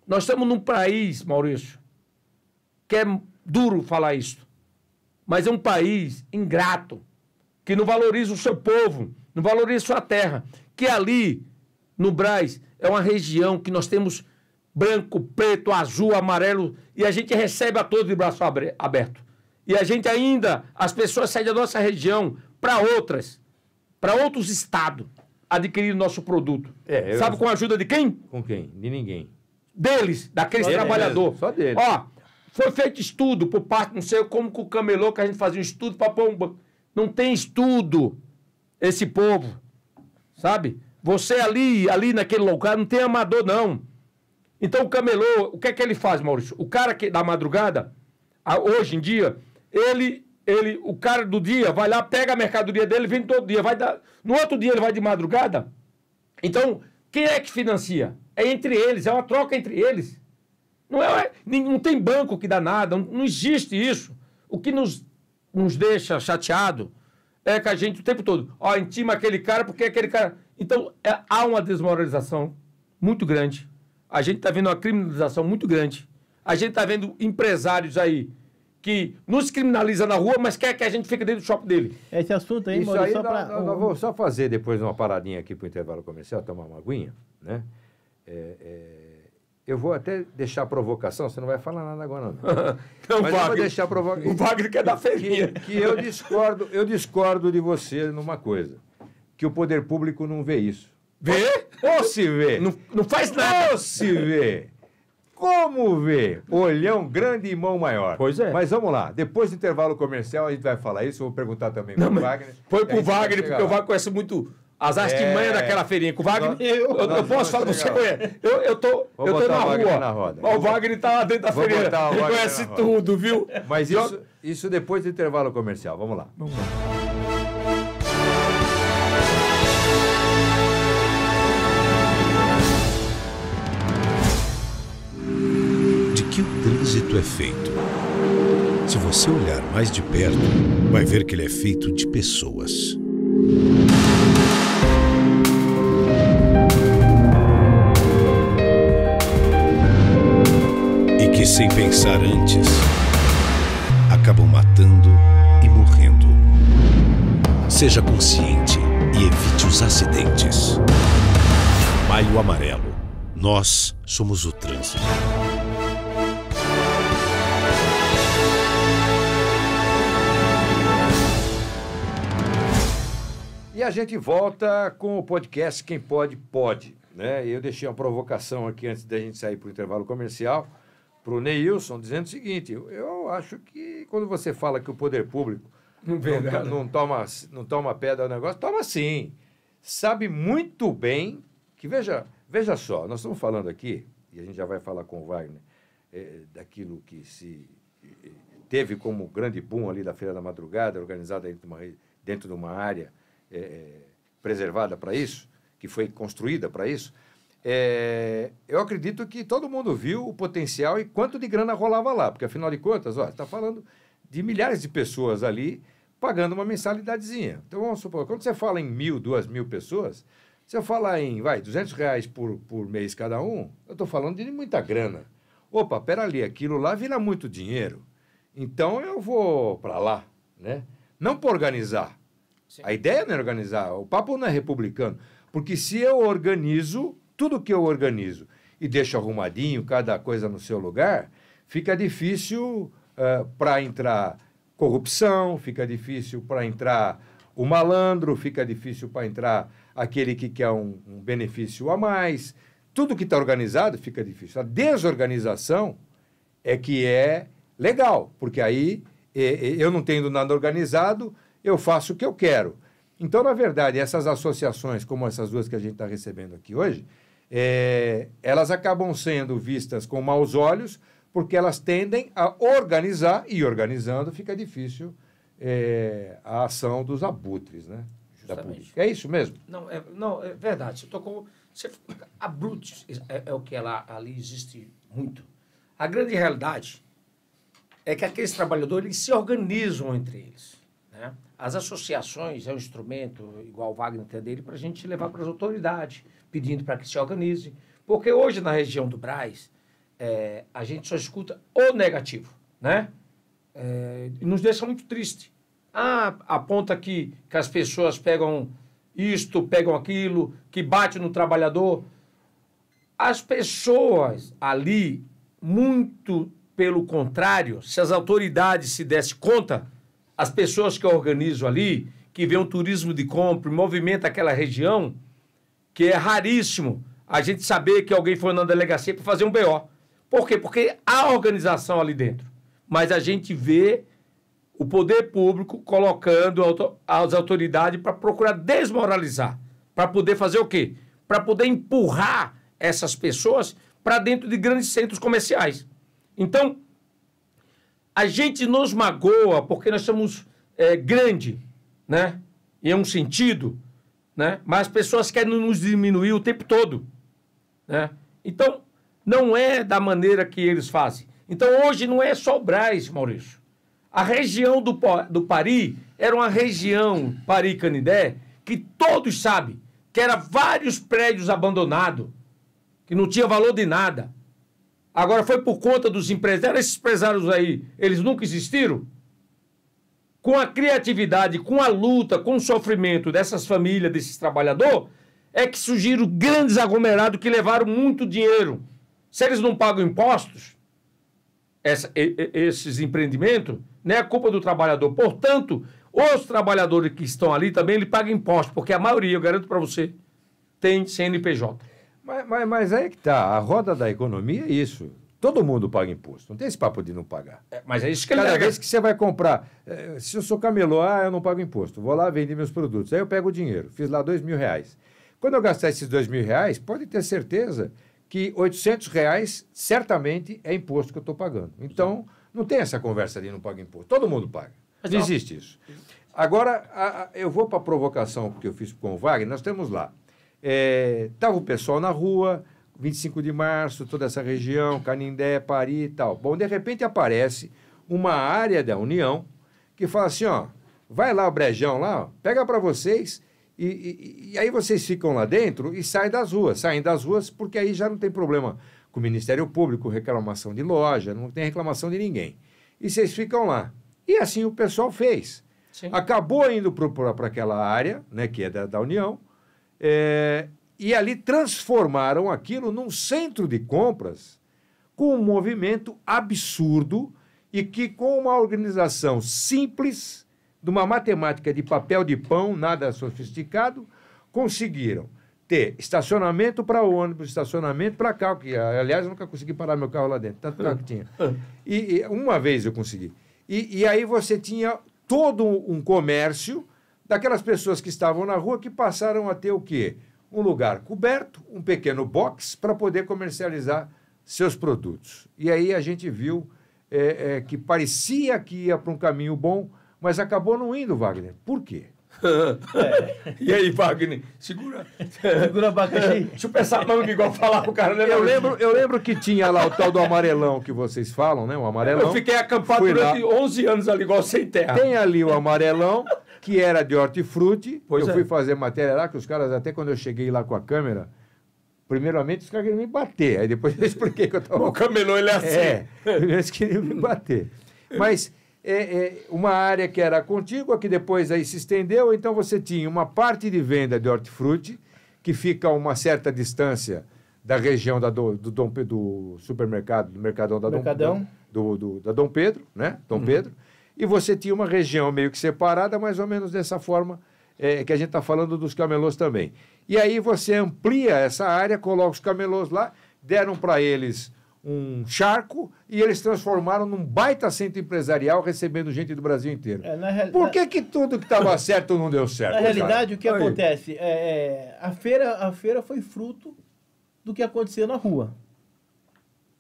Nós estamos num país, Maurício, que é duro falar isso, mas é um país ingrato, que não valoriza o seu povo, não valoriza a sua terra, que ali, no Brás, é uma região que nós temos branco, preto, azul, amarelo, e a gente recebe a todos de braço aberto. E a gente ainda, as pessoas saem da nossa região para outros estados, adquirir nosso produto. Sabe com a ajuda de quem? Com quem? De ninguém. Deles, daqueles trabalhadores. Só deles. Ó, foi feito estudo por parte, não sei como com o camelô, que a gente fazia um estudo para pôr um banco. Não tem estudo, esse povo, sabe? Você ali naquele lugar, não tem amador, não. Então o camelô, o que é que ele faz, Maurício? O cara que da madrugada, hoje em dia, o cara do dia vai lá, pega a mercadoria dele, vende todo dia, no outro dia ele vai de madrugada. Então, quem é que financia? É entre eles, é uma troca entre eles. Não tem banco que dá nada, não existe isso. O que nos deixa chateado é que a gente o tempo todo, intima aquele cara porque aquele cara... Então, há uma desmoralização muito grande. A gente está vendo uma criminalização muito grande. A gente está vendo empresários aí que nos criminaliza na rua, mas quer que a gente fique dentro do shopping dele. Esse assunto aí, Isso Maurício, aí, só para... nós vamos só fazer depois uma paradinha aqui para o intervalo comercial, tomar uma aguinha, né? Eu vou até deixar a provocação, você não vai falar nada agora, não. Não, Mas eu vou deixar a provocação. O Wagner quer dar feirinha. Que eu discordo de você numa coisa, que o poder público não vê isso. Vê? Ou se vê. Não faz nada. Ou se vê. Como vê? Olhão grande e mão maior. Pois é. Mas vamos lá. Depois do intervalo comercial, a gente vai falar isso. Eu vou perguntar também para o Wagner. Foi pro Wagner, porque o Wagner conhece muito as artimanhas daquela feirinha. Com o Wagner, eu posso falar, você conhece. Eu tô na rua. Na roda. O Wagner tá lá dentro da feirinha. Ele conhece tudo, viu? Mas isso depois do intervalo comercial. Vamos lá. Vamos lá. Que o trânsito é feito. Se você olhar mais de perto, vai ver que ele é feito de pessoas. E que, sem pensar antes, acabam matando e morrendo. Seja consciente e evite os acidentes. Maio Amarelo. Nós somos o trânsito. E a gente volta com o podcast Quem Pode, Pode. Né? Eu deixei uma provocação aqui antes da gente sair para o intervalo comercial para o Neilson, dizendo o seguinte, eu acho que quando você fala que o poder público não toma pedra do negócio, toma sim. Sabe muito bem que, veja só, nós estamos falando aqui, e a gente já vai falar com o Wagner, daquilo que se teve como grande boom ali da Feira da Madrugada, organizada dentro de uma área preservada para isso, que foi construída para isso, eu acredito que todo mundo viu o potencial e quanto de grana rolava lá, porque, afinal de contas, você está falando de milhares de pessoas ali pagando uma mensalidadezinha. Então, vamos supor, quando você fala em 1.000, 2.000 pessoas, se eu falar em, R$200 por mês cada um, eu estou falando de muita grana. Opa, pera ali, aquilo lá vira muito dinheiro. Então, eu vou para lá, né? Não para organizar. Sim. A ideia não é organizar, o papo não é republicano. Porque se eu organizo, tudo que eu organizo e deixo arrumadinho, cada coisa no seu lugar, fica difícil para entrar corrupção, fica difícil para entrar o malandro, fica difícil para entrar aquele que quer um benefício a mais. Tudo que está organizado fica difícil. A desorganização é que é legal, porque aí eu não tendo nada organizado, eu faço o que eu quero. Então, na verdade, essas associações, como essas duas que a gente está recebendo aqui hoje, elas acabam sendo vistas com maus olhos, porque elas tendem a organizar, e organizando fica difícil a ação dos abutres, né? Justamente. É isso mesmo? Não, é verdade. Você tocou... Abutres é o que ali existe muito. A grande realidade é que aqueles trabalhadores eles se organizam entre eles. Né? As associações é um instrumento, igual o Wagner tem dele, para a gente levar para as autoridades, pedindo para que se organize. Porque hoje, na região do Brás, a gente só escuta o negativo, né? E nos deixa muito triste. Aponta que as pessoas pegam isto, pegam aquilo, que bate no trabalhador. As pessoas ali, muito pelo contrário, se as autoridades se dessem conta, as pessoas que organizam ali, que vê um turismo de compra, movimenta aquela região, que é raríssimo a gente saber que alguém foi na delegacia para fazer um BO. Por quê? Porque há organização ali dentro. Mas a gente vê o poder público colocando as autoridades para procurar desmoralizar. Para poder fazer o quê? Para poder empurrar essas pessoas para dentro de grandes centros comerciais. Então, a gente nos magoa porque nós somos grande, né? Em um sentido, né? Mas as pessoas querem nos diminuir o tempo todo, né? Então, não é da maneira que eles fazem. Então, hoje não é só o Brás, Maurício. A região do Pari era uma região, Pari-Canindé, que todos sabem que era vários prédios abandonados, que não tinha valor de nada. Agora foi por conta dos empresários. Esses empresários aí, eles nunca existiram? Com a criatividade, com a luta, com o sofrimento dessas famílias, desses trabalhadores, é que surgiram grandes aglomerados que levaram muito dinheiro. Se eles não pagam impostos, esses empreendimentos, não é a culpa do trabalhador. Portanto, os trabalhadores que estão ali também ele pagam impostos, porque a maioria, eu garanto para você, tem CNPJ. Mas aí que tá, a roda da economia é isso. Todo mundo paga imposto, não tem esse papo de não pagar. Mas é isso que ele Cada vez que você vai comprar, se eu sou camelô, eu não pago imposto, vou lá vender meus produtos, aí eu pego o dinheiro, fiz lá R$2.000. Quando eu gastar esses R$2.000, pode ter certeza que R$800 certamente é imposto que eu estou pagando. Então, não tem essa conversa de não pagar imposto, todo mundo paga. Não existe isso. Agora, eu vou para a provocação que eu fiz com o Wagner, nós temos lá. Estava o pessoal na rua, 25 de março, toda essa região, Canindé, Pari e tal. Bom, de repente aparece uma área da União que fala assim, ó, vai lá o brejão lá, ó, pega para vocês e aí vocês ficam lá dentro e saem das ruas porque aí já não tem problema com o Ministério Público, reclamação de loja, não tem reclamação de ninguém. E vocês ficam lá. E assim o pessoal fez. Sim. Acabou indo para aquela área, né, que é da União, e ali transformaram aquilo num centro de compras com um movimento absurdo e que com uma organização simples, de uma matemática de papel de pão, nada sofisticado, conseguiram ter estacionamento para ônibus, estacionamento para carro, que aliás eu nunca consegui parar meu carro lá dentro, tanto carro que tinha. E uma vez eu consegui. E aí você tinha todo um comércio daquelas pessoas que estavam na rua que passaram a ter o quê? Um lugar coberto, um pequeno box para poder comercializar seus produtos. E aí a gente viu que parecia que ia para um caminho bom, mas acabou não indo, Wagner. Por quê? E aí, Wagner? Segura Segura abacaxi. Deixa eu pensar manga igual falar com o cara, né? Eu lembro que tinha lá o tal do amarelão que vocês falam, né? O amarelão. Eu fiquei acampado durante 11 anos ali, igual sem terra. Tem ali o amarelão, que era de hortifruti. Pois eu fui fazer matéria lá, que os caras, até quando eu cheguei lá com a câmera, primeiramente os caras queriam me bater. Aí depois eu expliquei que eu estava... O camelô, ele é assim. Primeiro eles queriam me bater. Mas uma área que era contígua, que depois aí se estendeu, então você tinha uma parte de venda de hortifruti, que fica a uma certa distância da região do supermercado, do Mercadão da Dom Pedro, né? Dom Pedro. E você tinha uma região meio que separada, mais ou menos dessa forma que a gente está falando dos camelôs também. E aí você amplia essa área, coloca os camelôs lá, deram para eles um charco e eles transformaram num baita centro empresarial recebendo gente do Brasil inteiro. Por que tudo que estava certo não deu certo? Na realidade, o que acontece? A feira foi fruto do que aconteceu na rua.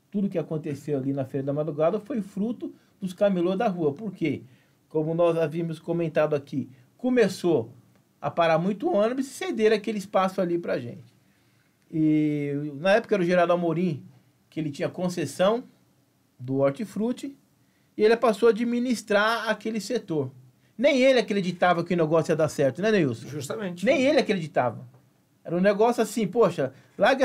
Tudo que aconteceu ali na Feira da Madrugada foi fruto dos camelôs da rua. Por quê? Como nós havíamos comentado aqui, começou a parar muito ônibus e ceder aquele espaço ali para a gente. E na época era o Geraldo Amorim, que ele tinha concessão do hortifruti, e ele passou a administrar aquele setor. Nem ele acreditava que o negócio ia dar certo, né, Neilson? Justamente. Nem ele acreditava. Era um negócio assim, poxa, larga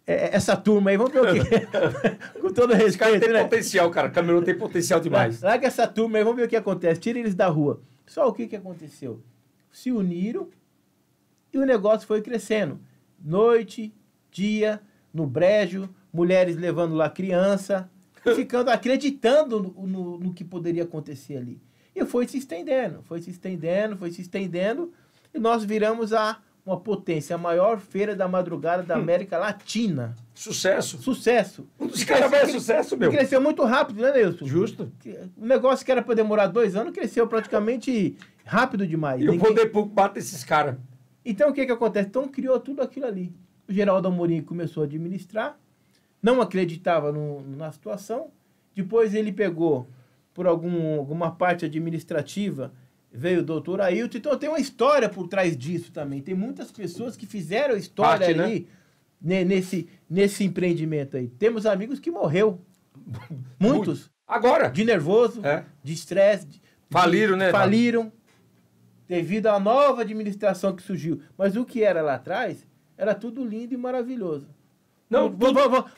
essa turma aí, vamos ver o que... Com todo respeito, esse cara tem né? potencial, cara. Camelô tem potencial demais. Larga essa turma aí, vamos ver o que acontece. Tira eles da rua. Só o que aconteceu? Se uniram e o negócio foi crescendo. Noite, dia, no brejo, mulheres levando lá criança, ficando acreditando no que poderia acontecer ali. E foi se estendendo, e nós viramos uma potência, a maior feira da madrugada da América Latina. Sucesso. Sucesso. Um dos caras mais sucesso, meu. Cresceu muito rápido, né, Nilson? Justo. Um negócio que era para demorar 2 anos, cresceu praticamente rápido demais. E o poder público bate esses caras. Então, o que acontece? Então, criou tudo aquilo ali. O Geraldo Amorim começou a administrar, não acreditava na situação, depois ele pegou, por alguma parte administrativa, veio o doutor Ailton, então tem uma história por trás disso também. Tem muitas pessoas que fizeram história ali, né? nesse empreendimento aí. Temos amigos que morreu. Muitos. Agora. De nervoso, de estresse. Faliram, né? Faliram, devido à nova administração que surgiu. Mas o que era lá atrás, era tudo lindo e maravilhoso. Não,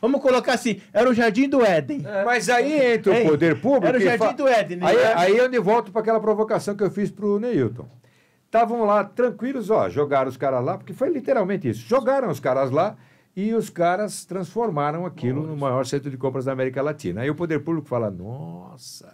vamos colocar assim, era o Jardim do Éden. Mas aí entra o poder público... Era o Jardim do Éden. Né? Aí eu volto para aquela provocação que eu fiz para o Neilton. Estavam lá tranquilos, jogaram os caras lá, porque foi literalmente isso. Jogaram os caras lá e os caras transformaram aquilo no maior centro de compras da América Latina. Aí o poder público fala, nossa,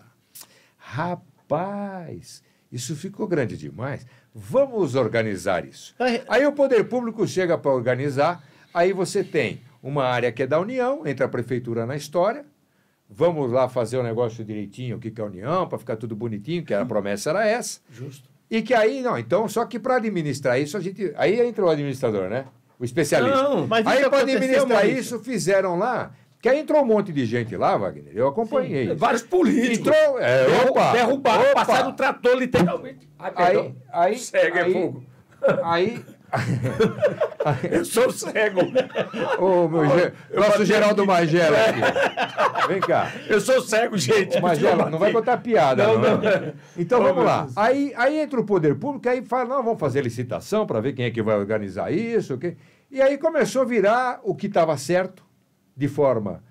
rapaz, isso ficou grande demais. Vamos organizar isso. Aí o poder público chega para organizar, aí você tem uma área que é da União, entra a prefeitura na história, vamos lá fazer o negócio direitinho, o que é a União, para ficar tudo bonitinho, que a promessa era essa. Justo. E que aí, não, então, só que para administrar isso, aí entra o administrador, né? O especialista. Não, mas aí para aconteceu, administrar Maurício. isso, fizeram lá, que aí entrou um monte de gente lá, Wagner, eu acompanhei. Sim, vários políticos. Entrou, derrubaram, passaram o trator literalmente. Aí, cego é fogo. Aí... Eu sou cego. Nosso Geraldo Magela aqui. Vem cá. Eu sou cego, gente. Magela, não vai contar piada, não. Não. Então vamos lá. Aí entra o poder público, aí fala, não, vamos fazer licitação para ver quem é que vai organizar isso. E aí começou a virar o que estava certo, de forma,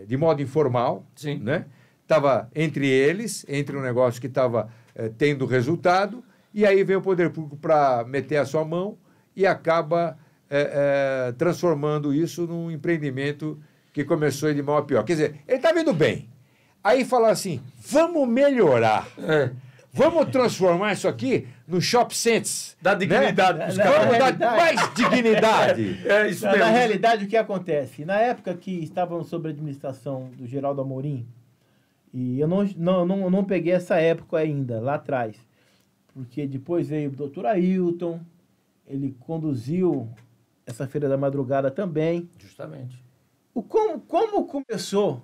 de modo informal. Sim. Né? Estava entre eles, entre um negócio que estava tendo resultado. E aí vem o poder público para meter a sua mão e acaba transformando isso num empreendimento que começou de mal a pior. Quer dizer, ele está vendo bem. Aí fala assim, vamos melhorar. Vamos transformar isso aqui no shopping centers. Dá dignidade né? pros caras. Vamos dar mais dignidade. Isso mesmo. Na realidade, o que acontece? Na época que estavam sob a administração do Geraldo Amorim, e eu não peguei essa época ainda, lá atrás, porque depois veio o doutor Ailton, ele conduziu essa Feira da Madrugada também. Justamente. Como começou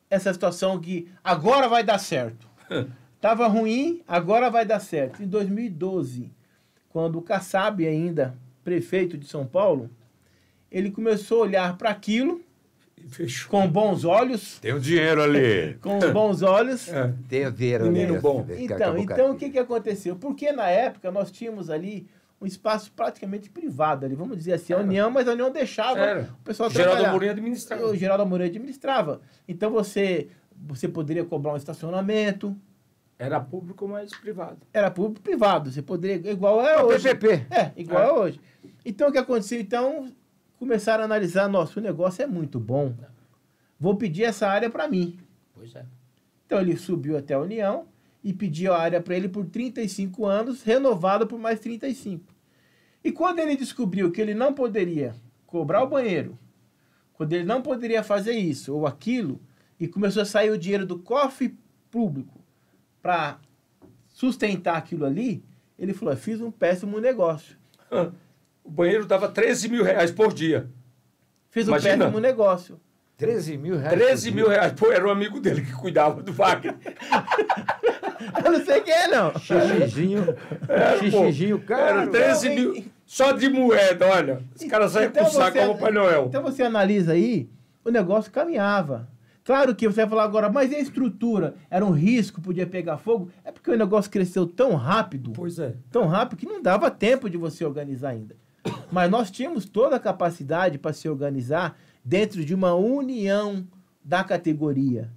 essa situação que agora vai dar certo? Estava ruim, agora vai dar certo. Em 2012, quando o Kassab, ainda prefeito de São Paulo, ele começou a olhar para aquilo Fechou. com bons olhos. Tem um dinheiro ali. Com bons olhos. Tem o dinheiro Menino ali. bom. Então o que aconteceu? Porque na época nós tínhamos ali um espaço praticamente privado ali, vamos dizer assim, a União, mas a União deixava o pessoal trabalhar. Geraldo Amorim administrava. O Geraldo Amorim administrava. Então você poderia cobrar um estacionamento. Era público, mas privado. Era público privado. Você poderia, igual é hoje. PPP. Igual é hoje. Então o que aconteceu? Então começaram a analisar, nossa, o negócio é muito bom. Vou pedir essa área para mim. Pois é. Então ele subiu até a União e pediu a área para ele por 35 anos, renovada por mais 35. E quando ele descobriu que ele não poderia cobrar o banheiro, quando ele não poderia fazer isso ou aquilo, e começou a sair o dinheiro do cofre público para sustentar aquilo ali, ele falou, fiz um péssimo negócio. O banheiro dava 13 mil reais por dia. Fiz um Imagina. péssimo negócio. 13 mil reais. 13 mil reais. Pô, era um amigo dele que cuidava do Wagner. Eu não sei quem é, não. Xixizinho, cara. Era 13 mil. Só de moeda, olha. Os caras saem com o saco como o Papai Noel. Então você analisa aí, o negócio caminhava. Claro que você vai falar agora, mas e a estrutura? Era um risco, podia pegar fogo? É porque o negócio cresceu tão rápido, Pois é. tão rápido, que não dava tempo de você organizar ainda. Mas nós tínhamos toda a capacidade para se organizar dentro de uma união da categoria.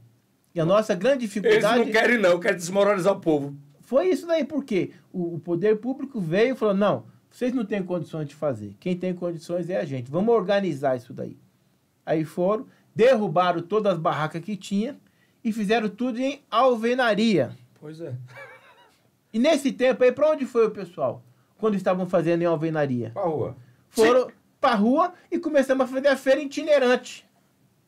E a nossa grande dificuldade... Eles não querem não, querem desmoralizar o povo. Foi isso daí, porque o poder público veio e falou, não, vocês não têm condições de fazer. Quem tem condições é a gente. Vamos organizar isso daí. Aí foram, derrubaram todas as barracas que tinha e fizeram tudo em alvenaria. Pois é. E nesse tempo aí, para onde foi o pessoal? Quando estavam fazendo em alvenaria? Pra rua. Foram para rua e começamos a fazer a feira itinerante.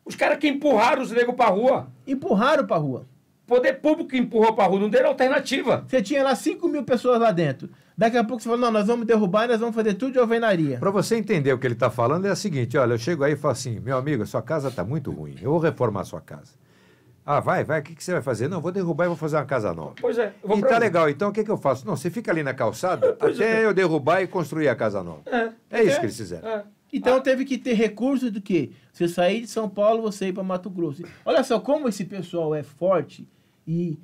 Os caras que empurraram os negros pra rua. Empurraram para rua. Poder público que empurrou pra rua, não deram alternativa. Você tinha lá 5 mil pessoas lá dentro. Daqui a pouco você falou, não, nós vamos derrubar e nós vamos fazer tudo de alvenaria. Para você entender o que ele está falando, é o seguinte, olha, eu chego aí e falo assim, meu amigo, a sua casa está muito ruim, eu vou reformar a sua casa. Ah, vai, o que você vai fazer? Não, vou derrubar e vou fazer uma casa nova. Pois é. Eu vou E pra tá onde? legal, então o que eu faço? Não, você fica ali na calçada até eu derrubar e construir a casa nova. É isso que eles fizeram. É. Então teve que ter recurso do quê? Você sair de São Paulo, você ir para Mato Grosso. Olha só como esse pessoal é forte e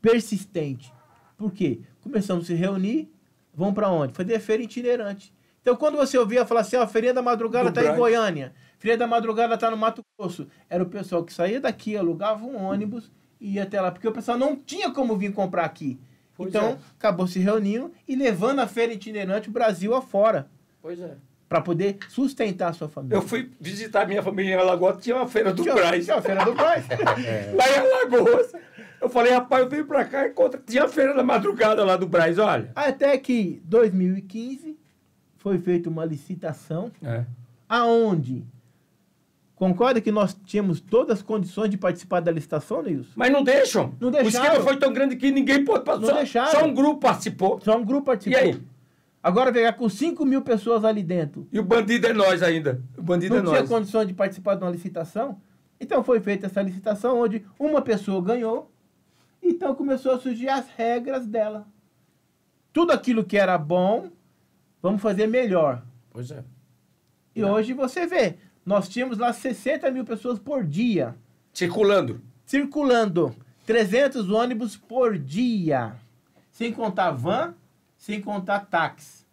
persistente. Por quê? Começamos a se reunir, vão para onde? Fazer feira itinerante. Então quando você ouvia falar assim, a feirinha da madrugada está em Goiânia, Feira da Madrugada está no Mato Grosso. Era o pessoal que saía daqui, alugava um ônibus e ia até lá, porque o pessoal não tinha como vir comprar aqui. Pois então, é. acabou se reunindo e levando a feira itinerante o Brasil afora, Pois é. para poder sustentar a sua família. Eu fui visitar minha família em Alagoas, tinha uma feira do Brás. Tinha a feira do Brás. Lá em Alagoas. Eu falei, rapaz, eu venho pra cá e tinha a feira da madrugada lá do Brás, olha. Até que 2015 foi feita uma licitação, aonde concorda que nós tínhamos todas as condições de participar da licitação, Neilson? Mas não deixam. Não O deixaram. esquema foi tão grande que ninguém pôde Não passar. deixaram. Só um grupo participou. Só um grupo participou. E aí? Agora pegar com 5 mil pessoas ali dentro. E o bandido é nós ainda. O bandido Não é tinha nós. condições de participar de uma licitação. Então foi feita essa licitação onde uma pessoa ganhou. Então começou a surgir as regras dela. Tudo aquilo que era bom, vamos fazer melhor. Pois é. E hoje você vê, nós tínhamos lá 60 mil pessoas por dia Circulando. circulando. 300 ônibus por dia. Sem contar van, sem contar táxi.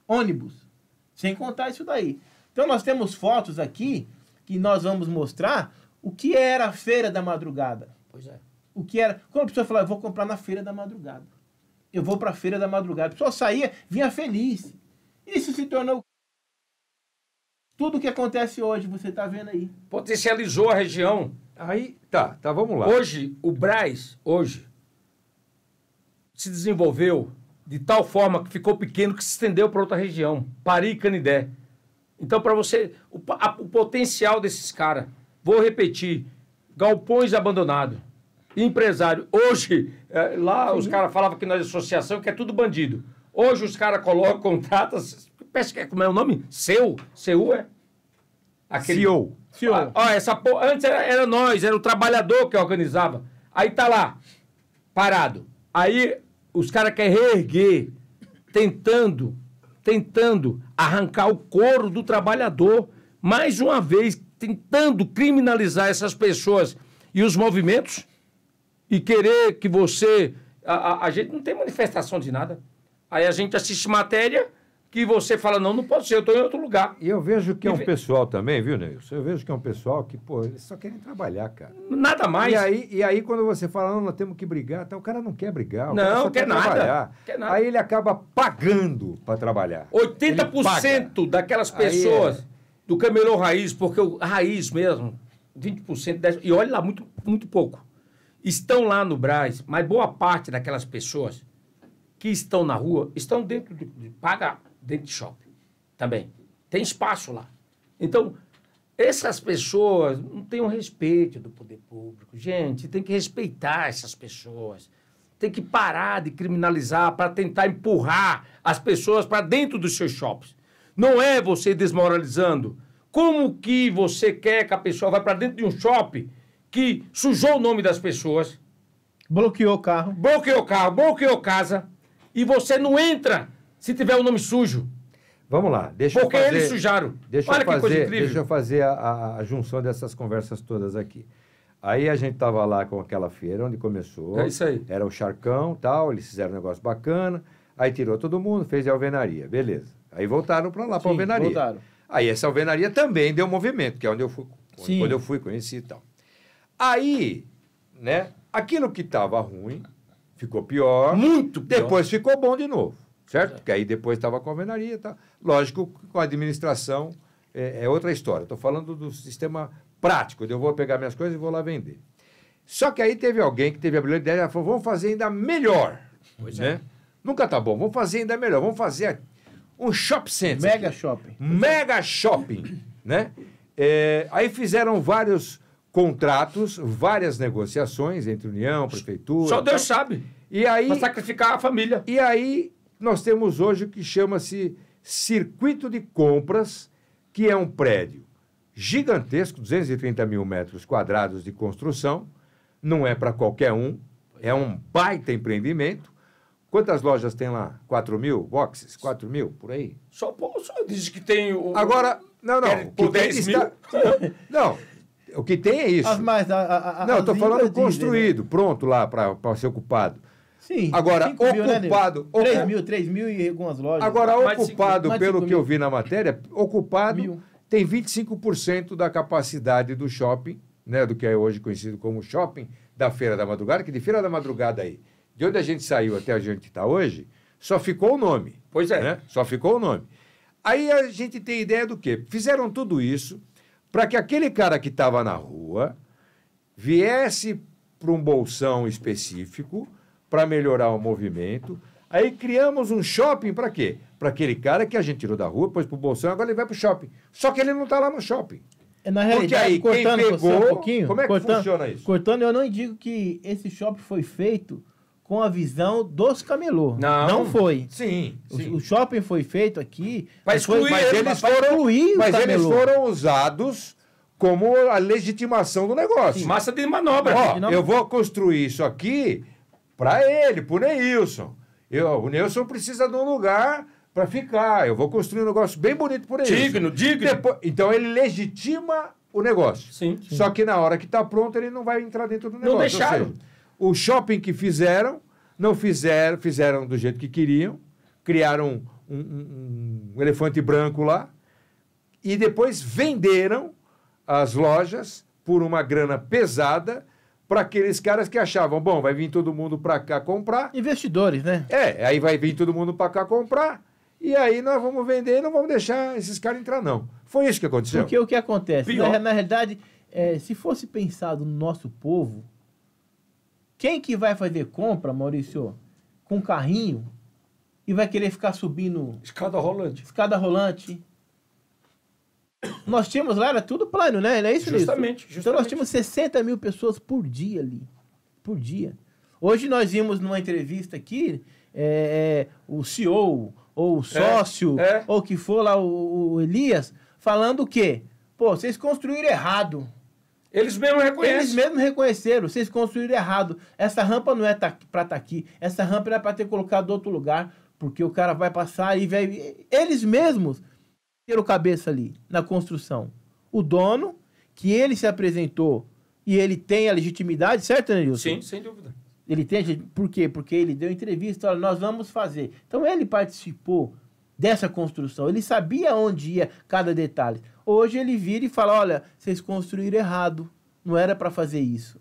Ônibus. Sem contar isso daí. Então nós temos fotos aqui que nós vamos mostrar o que era a Feira da Madrugada. Pois é. O que era... Quando a pessoa falava, eu vou comprar na Feira da Madrugada. Eu vou para a Feira da Madrugada. A pessoa saía, vinha feliz. Isso se tornou... Tudo o que acontece hoje, você está vendo aí. Potencializou a região. Aí, tá, vamos lá. Hoje, o Brás, se desenvolveu de tal forma que ficou pequeno que se estendeu para outra região. Pari e Canidé. Então, para você... O potencial desses caras... Vou repetir. Galpões abandonados. Empresário. Hoje, lá os caras falavam que nós associação, que é tudo bandido. Hoje os caras colocam, contratam... Como é o nome? Seu é? Aquele... CEO. Antes era nós, era o trabalhador que organizava. Aí tá lá, parado. Aí os caras querem reerguer, tentando arrancar o couro do trabalhador. Mais uma vez, tentando criminalizar essas pessoas e os movimentos e querer que você... A gente não tem manifestação de nada. Aí a gente assiste matéria que você fala, não pode ser, eu estou em outro lugar. E eu vejo que é um pessoal também, viu, Neilson? Eu vejo que é um pessoal que, pô, eles só querem trabalhar, cara. Nada mais. E aí quando você fala, não, nós temos que brigar, tá, o cara não quer brigar, o cara Não, só quer nada. trabalhar. Quer nada. Aí ele acaba pagando para trabalhar. 80% daquelas pessoas do camelô raiz, porque o raiz mesmo, 20%, 10%, e olha lá, muito, muito pouco, estão lá no Brás, mas boa parte daquelas pessoas que estão na rua, estão paga dentro de shopping também. Tem espaço lá. Então, essas pessoas não têm o respeito do poder público. Gente, tem que respeitar essas pessoas. Tem que parar de criminalizar para tentar empurrar as pessoas para dentro dos seus shoppings. Não é você desmoralizando. Como que você quer que a pessoa vá para dentro de um shopping que sujou o nome das pessoas, Bloqueou o carro, bloqueou casa, e você não entra se tiver o nome sujo? Vamos lá, Porque eles sujaram. Olha que coisa incrível. Deixa eu fazer a junção dessas conversas todas aqui. Aí a gente estava lá com aquela feira onde começou. É isso aí. Era o Charcão, tal, eles fizeram um negócio bacana. Aí tirou todo mundo, fez a alvenaria, beleza. Aí voltaram para lá, para a alvenaria. Voltaram. Aí essa alvenaria também deu movimento, que é onde eu fui, quando eu fui, conheci e tal. Aí, né, aquilo que estava ruim ficou pior. Muito pior. Depois ficou bom de novo, certo? Porque aí depois estava com a alvenaria e tal. Lógico, com a administração é outra história. Estou falando do sistema prático, eu vou pegar minhas coisas e vou lá vender. Só que aí teve alguém que teve a brilhante ideia e falou, vamos fazer ainda melhor. Pois né? é. Nunca tá bom, vamos fazer ainda melhor. Vamos fazer um shopping center. Mega shopping. Mega shopping, né? Aí fizeram vários contratos, várias negociações entre União, Prefeitura... Só Deus sabe. E aí... Para sacrificar a família. E aí nós temos hoje o que chama-se Circuito de Compras, que é um prédio gigantesco, 230 mil metros quadrados de construção, não é para qualquer um, é um baita empreendimento. Quantas lojas tem lá? 4 mil boxes? 4 mil, por aí? Só diz que tem o... Agora, não. Por 10 mil? Não, o que tem é isso. Não, eu estou falando construído, pronto lá para ser ocupado. Sim. Agora, ocupado... 3 mil e algumas lojas. Agora, Mais ocupado, mais pelo 5 que eu mil. vi na matéria, ocupado tem 25% da capacidade do shopping, né, do que é hoje conhecido como shopping da Feira da Madrugada, que de Feira da Madrugada aí, de onde a gente saiu até onde a gente está hoje, só ficou o nome. Pois é. Né? Só ficou o nome. Aí a gente tem ideia do quê? Fizeram tudo isso para que aquele cara que estava na rua viesse para um bolsão específico para melhorar o movimento. Aí criamos um shopping para quê? Para aquele cara que a gente tirou da rua, pôs para o bolsão, agora ele vai para o shopping. Só que ele não está lá no shopping. Na realidade, aí, cortando quem pegou, você um pouquinho, como é que funciona isso? Cortando, eu não digo que esse shopping foi feito com a visão dos camelô. Não foi. Sim. O shopping foi feito aqui... Mas eles foram usados como a legitimação do negócio. Sim. Massa de manobra. Ó, eu vou construir isso aqui para ele, para o Neilson. O Neilson precisa de um lugar para ficar. Eu vou construir um negócio bem bonito por ele. Digno. Então ele legitima o negócio. Sim. Só que na hora que está pronto, ele não vai entrar dentro do negócio. Não deixaram. Ou seja, o shopping que fizeram, não fizeram do jeito que queriam, criaram um elefante branco lá e depois venderam as lojas por uma grana pesada para aqueles caras que achavam, bom, vai vir todo mundo para cá comprar. Investidores, né? Aí vai vir todo mundo para cá comprar e aí nós vamos vender e não vamos deixar esses caras entrar, não. Foi isso que aconteceu. Porque o que acontece? Na realidade, se fosse pensado no nosso povo, quem que vai fazer compra, Maurício, com carrinho e vai querer ficar subindo... Escada rolante. Escada rolante. Nós tínhamos lá, era tudo plano, né? Não é isso, Justamente. Então nós tínhamos 60 mil pessoas por dia ali. Por dia. Hoje nós vimos numa entrevista aqui, o CEO, ou o sócio, ou o que for lá, o Elias, falando o quê? Pô, vocês construíram errado. Eles mesmos reconhecem. Eles mesmos reconheceram. Vocês construíram errado. Essa rampa não é para estar aqui. Essa rampa era para ter colocado em outro lugar, porque o cara vai passar e vai... Eles mesmos teram cabeça ali, na construção. O dono, que ele se apresentou e ele tem a legitimidade, certo, Neilson? Sim, sem dúvida. Ele tem... Por quê? Porque ele deu entrevista, olha, nós vamos fazer. Então ele participou dessa construção. Ele sabia onde ia cada detalhe. Hoje ele vira e fala, olha, vocês construíram errado. Não era para fazer isso.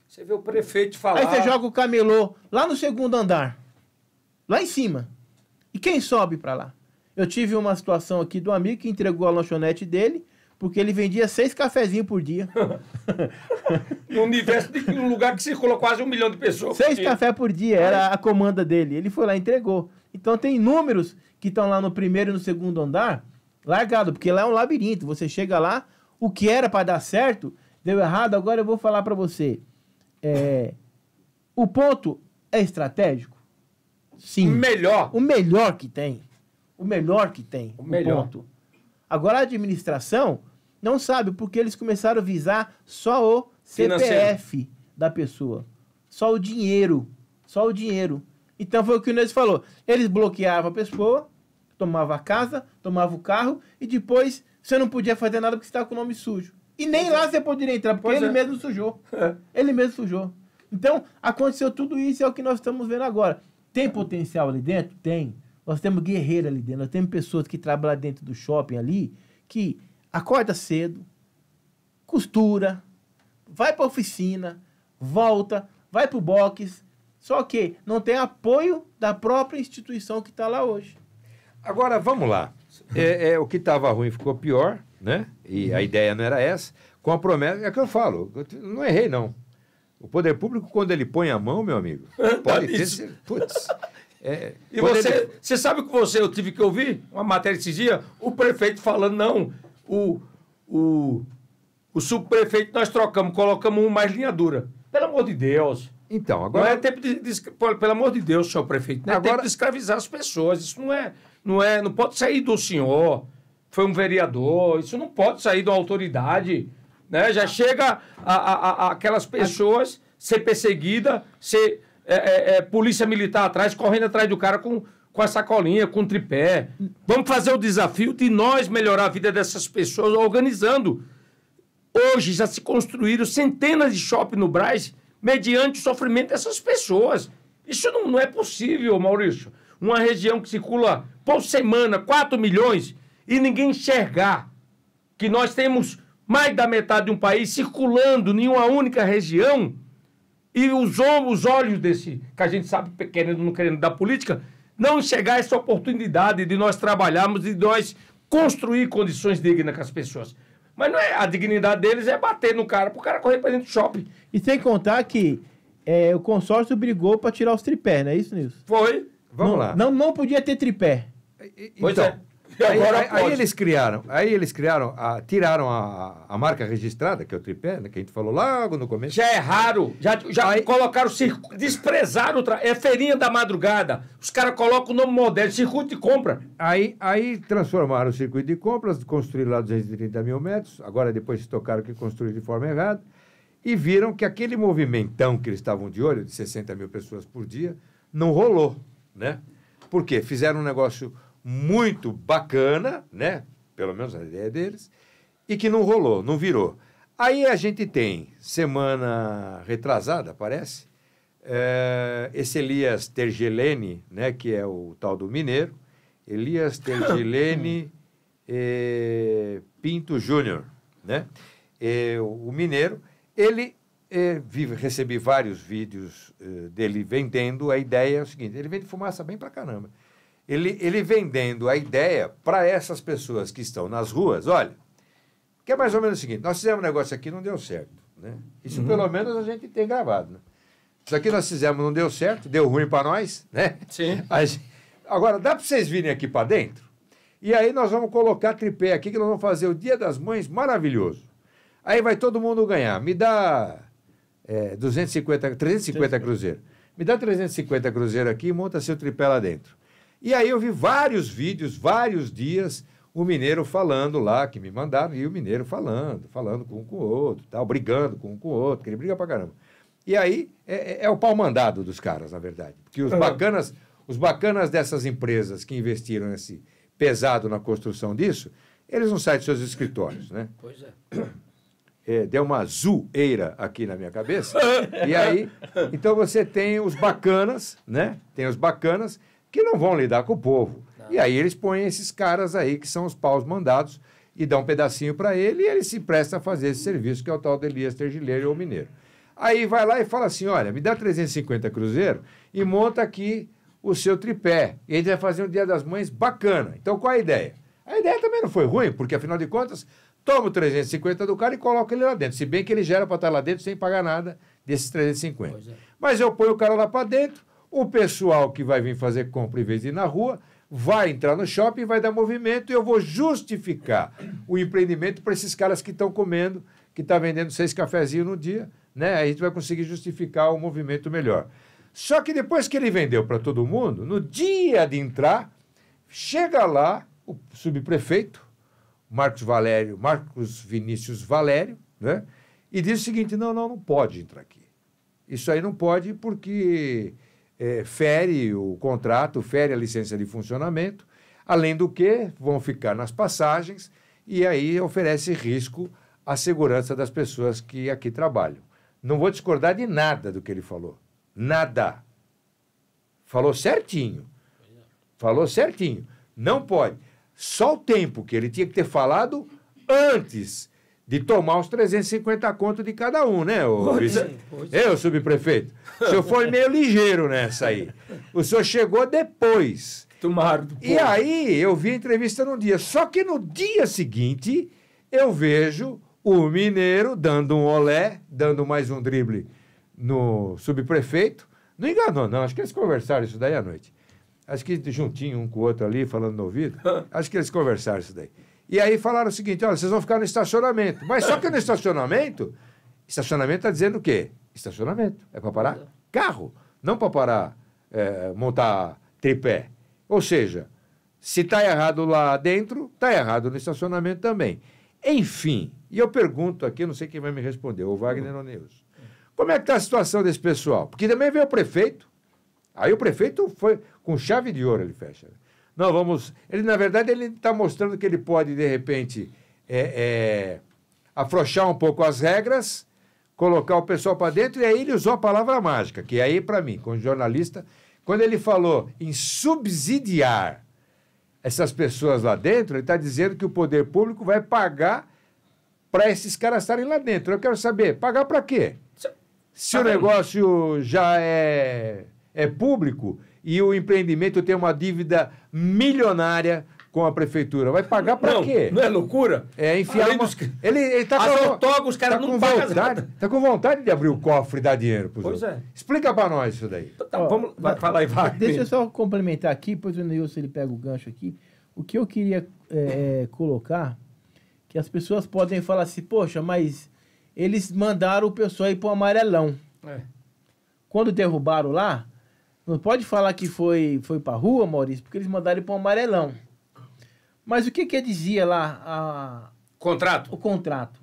Você vê o prefeito falar... Aí você joga o camelô lá no segundo andar. Lá em cima. E quem sobe para lá? Eu tive uma situação aqui do amigo que entregou a lanchonete dele porque ele vendia 6 cafezinhos por dia. No universo de um lugar que circula quase 1 milhão de pessoas. 6 cafés por dia era a comanda dele. Ele foi lá e entregou. Então tem números que estão lá no primeiro e no segundo andar largado, porque lá é um labirinto. Você chega lá, o que era para dar certo, deu errado. Agora eu vou falar para você. O ponto é estratégico? Sim. O melhor que tem. O melhor que tem. O melhor. Ponto. Agora a administração não sabe, porque eles começaram a visar só o CPF da pessoa. Só o dinheiro. Só o dinheiro. Então foi o que o Neilson falou. Eles bloqueavam a pessoa, tomava a casa, tomava o carro e depois você não podia fazer nada porque você estava com o nome sujo. E nem lá você poderia entrar, porque ele mesmo sujou. Ele mesmo sujou. Então, aconteceu tudo isso, é o que nós estamos vendo agora. Tem potencial ali dentro? Tem. Nós temos guerreiro ali dentro, nós temos pessoas que trabalham dentro do shopping ali, que acorda cedo, costura, vai para a oficina, volta, vai para o box, só que não tem apoio da própria instituição que está lá hoje. Agora, vamos lá. O que estava ruim ficou pior, né? E a ideia não era essa. Com a promessa, é que eu falo, eu não errei, não. O poder público, quando ele põe a mão, meu amigo, pode ter... Putz... E você sabe que eu tive que ouvir uma matéria esses dias, o prefeito falando, não, o subprefeito nós trocamos, colocamos um mais linha dura. Pelo amor de Deus. Então, agora... Não é tempo pelo amor de Deus, senhor prefeito, não é tempo de escravizar as pessoas. Isso não pode sair do senhor, foi um vereador, isso não pode sair de uma autoridade. Né? Já chega aquelas pessoas ser perseguida, ser... polícia militar atrás, correndo atrás do cara com a sacolinha, com o tripé. Vamos fazer o desafio de nós melhorar a vida dessas pessoas organizando. Hoje já se construíram centenas de shoppings no Brás mediante o sofrimento dessas pessoas. Isso não é possível, Maurício. Uma região que circula por semana 4 milhões e ninguém enxergar que nós temos mais da metade de um país circulando em uma única região e os olhos desse, que a gente sabe, querendo ou não querendo, da política, não enxergar essa oportunidade de nós trabalharmos e de nós construir condições dignas com as pessoas. Mas não é, a dignidade deles é bater no cara, pro cara correr pra dentro do shopping. E sem contar que o consórcio brigou para tirar os tripés, não é isso, Nilson? Foi. Vamos lá. Não podia ter tripé. Pois Então, é. Agora aí eles criaram, tiraram a marca registrada, que é o tripé, né, que a gente falou logo no começo. Já é raro, já colocaram, desprezaram, é feirinha da madrugada, os caras colocam o nome moderno, circuito de compra. Aí transformaram o circuito de compras, construíram lá 230 mil metros, agora depois se tocaram que construíram de forma errada, e viram que aquele movimentão que eles estavam de olho, de 60 mil pessoas por dia, não rolou, né? Por quê? Fizeram um negócio muito bacana, né? Pelo menos a ideia deles, e que não rolou, não virou. Aí a gente tem, semana retrasada, parece, esse Elias Tergeleni, né? Que é o tal do mineiro, Elias Tergeleni Pinto Júnior, né? O mineiro, ele recebi vários vídeos dele vendendo a ideia, é o seguinte, ele vende fumaça bem pra caramba. Ele vendendo a ideia para essas pessoas que estão nas ruas, olha, que é mais ou menos o seguinte, nós fizemos um negócio aqui, não deu certo, né? Isso pelo menos a gente tem gravado, né? Isso aqui nós fizemos, não deu certo, deu ruim para nós, né? Sim. Agora, dá para vocês virem aqui para dentro? E aí nós vamos colocar tripé aqui, que nós vamos fazer o Dia das Mães maravilhoso. Aí vai todo mundo ganhar. Me dá 350 cruzeiros. Me dá 350 cruzeiros aqui e monta seu tripé lá dentro. E aí eu vi vários vídeos, vários dias, o mineiro falando lá, que me mandaram, e o mineiro falando com um com o outro, tal, brigando com um com o outro, que ele briga pra caramba. E aí é o pau mandado dos caras, na verdade. Porque os bacanas dessas empresas que investiram esse pesado na construção disso, eles não saem de seus escritórios, né? Pois é. Deu uma zoeira aqui na minha cabeça. E aí, então você tem os bacanas, né? Tem os bacanas que não vão lidar com o povo. Não. E aí eles põem esses caras aí, que são os paus mandados, e dão um pedacinho para ele, e ele se presta a fazer esse serviço, que é o tal do Elias Tergileiro ou mineiro. Aí vai lá e fala assim, olha, me dá 350 cruzeiros e monta aqui o seu tripé. E ele vai fazer um Dia das Mães bacana. Então, qual a ideia? A ideia também não foi ruim, porque, afinal de contas, toma o 350 do cara e coloca ele lá dentro. Se bem que ele já era para estar lá dentro sem pagar nada desses 350. É. Mas eu ponho o cara lá para dentro, o pessoal que vai vir fazer compra em vez de ir na rua, vai entrar no shopping, vai dar movimento e eu vou justificar o empreendimento para esses caras que estão comendo, que estão vendendo 6 cafezinhos no dia, né? Aí a gente vai conseguir justificar o movimento melhor. Só que depois que ele vendeu para todo mundo, no dia de entrar, chega lá o subprefeito, Marcos Vinícius Valério, né? E diz o seguinte, não pode entrar aqui. Isso aí não pode porque fere o contrato, fere a licença de funcionamento, além do que vão ficar nas passagens e aí oferece risco à segurança das pessoas que aqui trabalham. Não vou discordar de nada do que ele falou. Nada. Falou certinho. Não pode. Só o tempo que ele tinha que ter falado antes de tomar os 350 conto de cada um, né, o subprefeito? O senhor foi meio ligeiro nessa aí. O senhor chegou depois. E aí eu vi a entrevista num dia. Só que no dia seguinte eu vejo o mineiro dando um olé, dando mais um drible no subprefeito. Não enganou, não. Acho que eles conversaram isso daí à noite. Acho que juntinho um com o outro ali, falando no ouvido. Acho que eles conversaram isso daí. E aí falaram o seguinte, olha, vocês vão ficar no estacionamento. Mas só que no estacionamento está dizendo o quê? Estacionamento. É para parar carro, não para parar, montar tripé. Ou seja, se está errado lá dentro, está errado no estacionamento também. Enfim, e eu pergunto aqui, não sei quem vai me responder, o Wagner ou o Nilson. Como é que está a situação desse pessoal? Porque também veio o prefeito. Aí o prefeito foi com chave de ouro, ele fecha. Não, vamos... na verdade, ele está mostrando que ele pode, de repente, afrouxar um pouco as regras, colocar o pessoal para dentro, e aí ele usou a palavra mágica, que aí, para mim, como jornalista, quando ele falou em subsidiar essas pessoas lá dentro, ele está dizendo que o poder público vai pagar para esses caras estarem lá dentro. Eu quero saber, pagar para quê? Se o negócio já é público e o empreendimento tem uma dívida milionária com a prefeitura, vai pagar para quê? Não é loucura? É enfiar Além uma... dos- Ele tá As com... outorgas, os caras não pagam nada. Tá com vontade de abrir o cofre e dar dinheiro pros Pois outros. é. Explica para nós isso daí. Tá, vamos, vai falar aí, vai. Deixa eu só complementar aqui, depois o Neilson ele pega o gancho aqui. O que eu queria colocar, que as pessoas podem falar assim, poxa, mas eles mandaram o pessoal ir pro amarelão. É. Quando derrubaram lá, não pode falar que foi pra rua, Maurício, porque eles mandaram ir pro amarelão. Mas o que dizia lá Contrato. o contrato?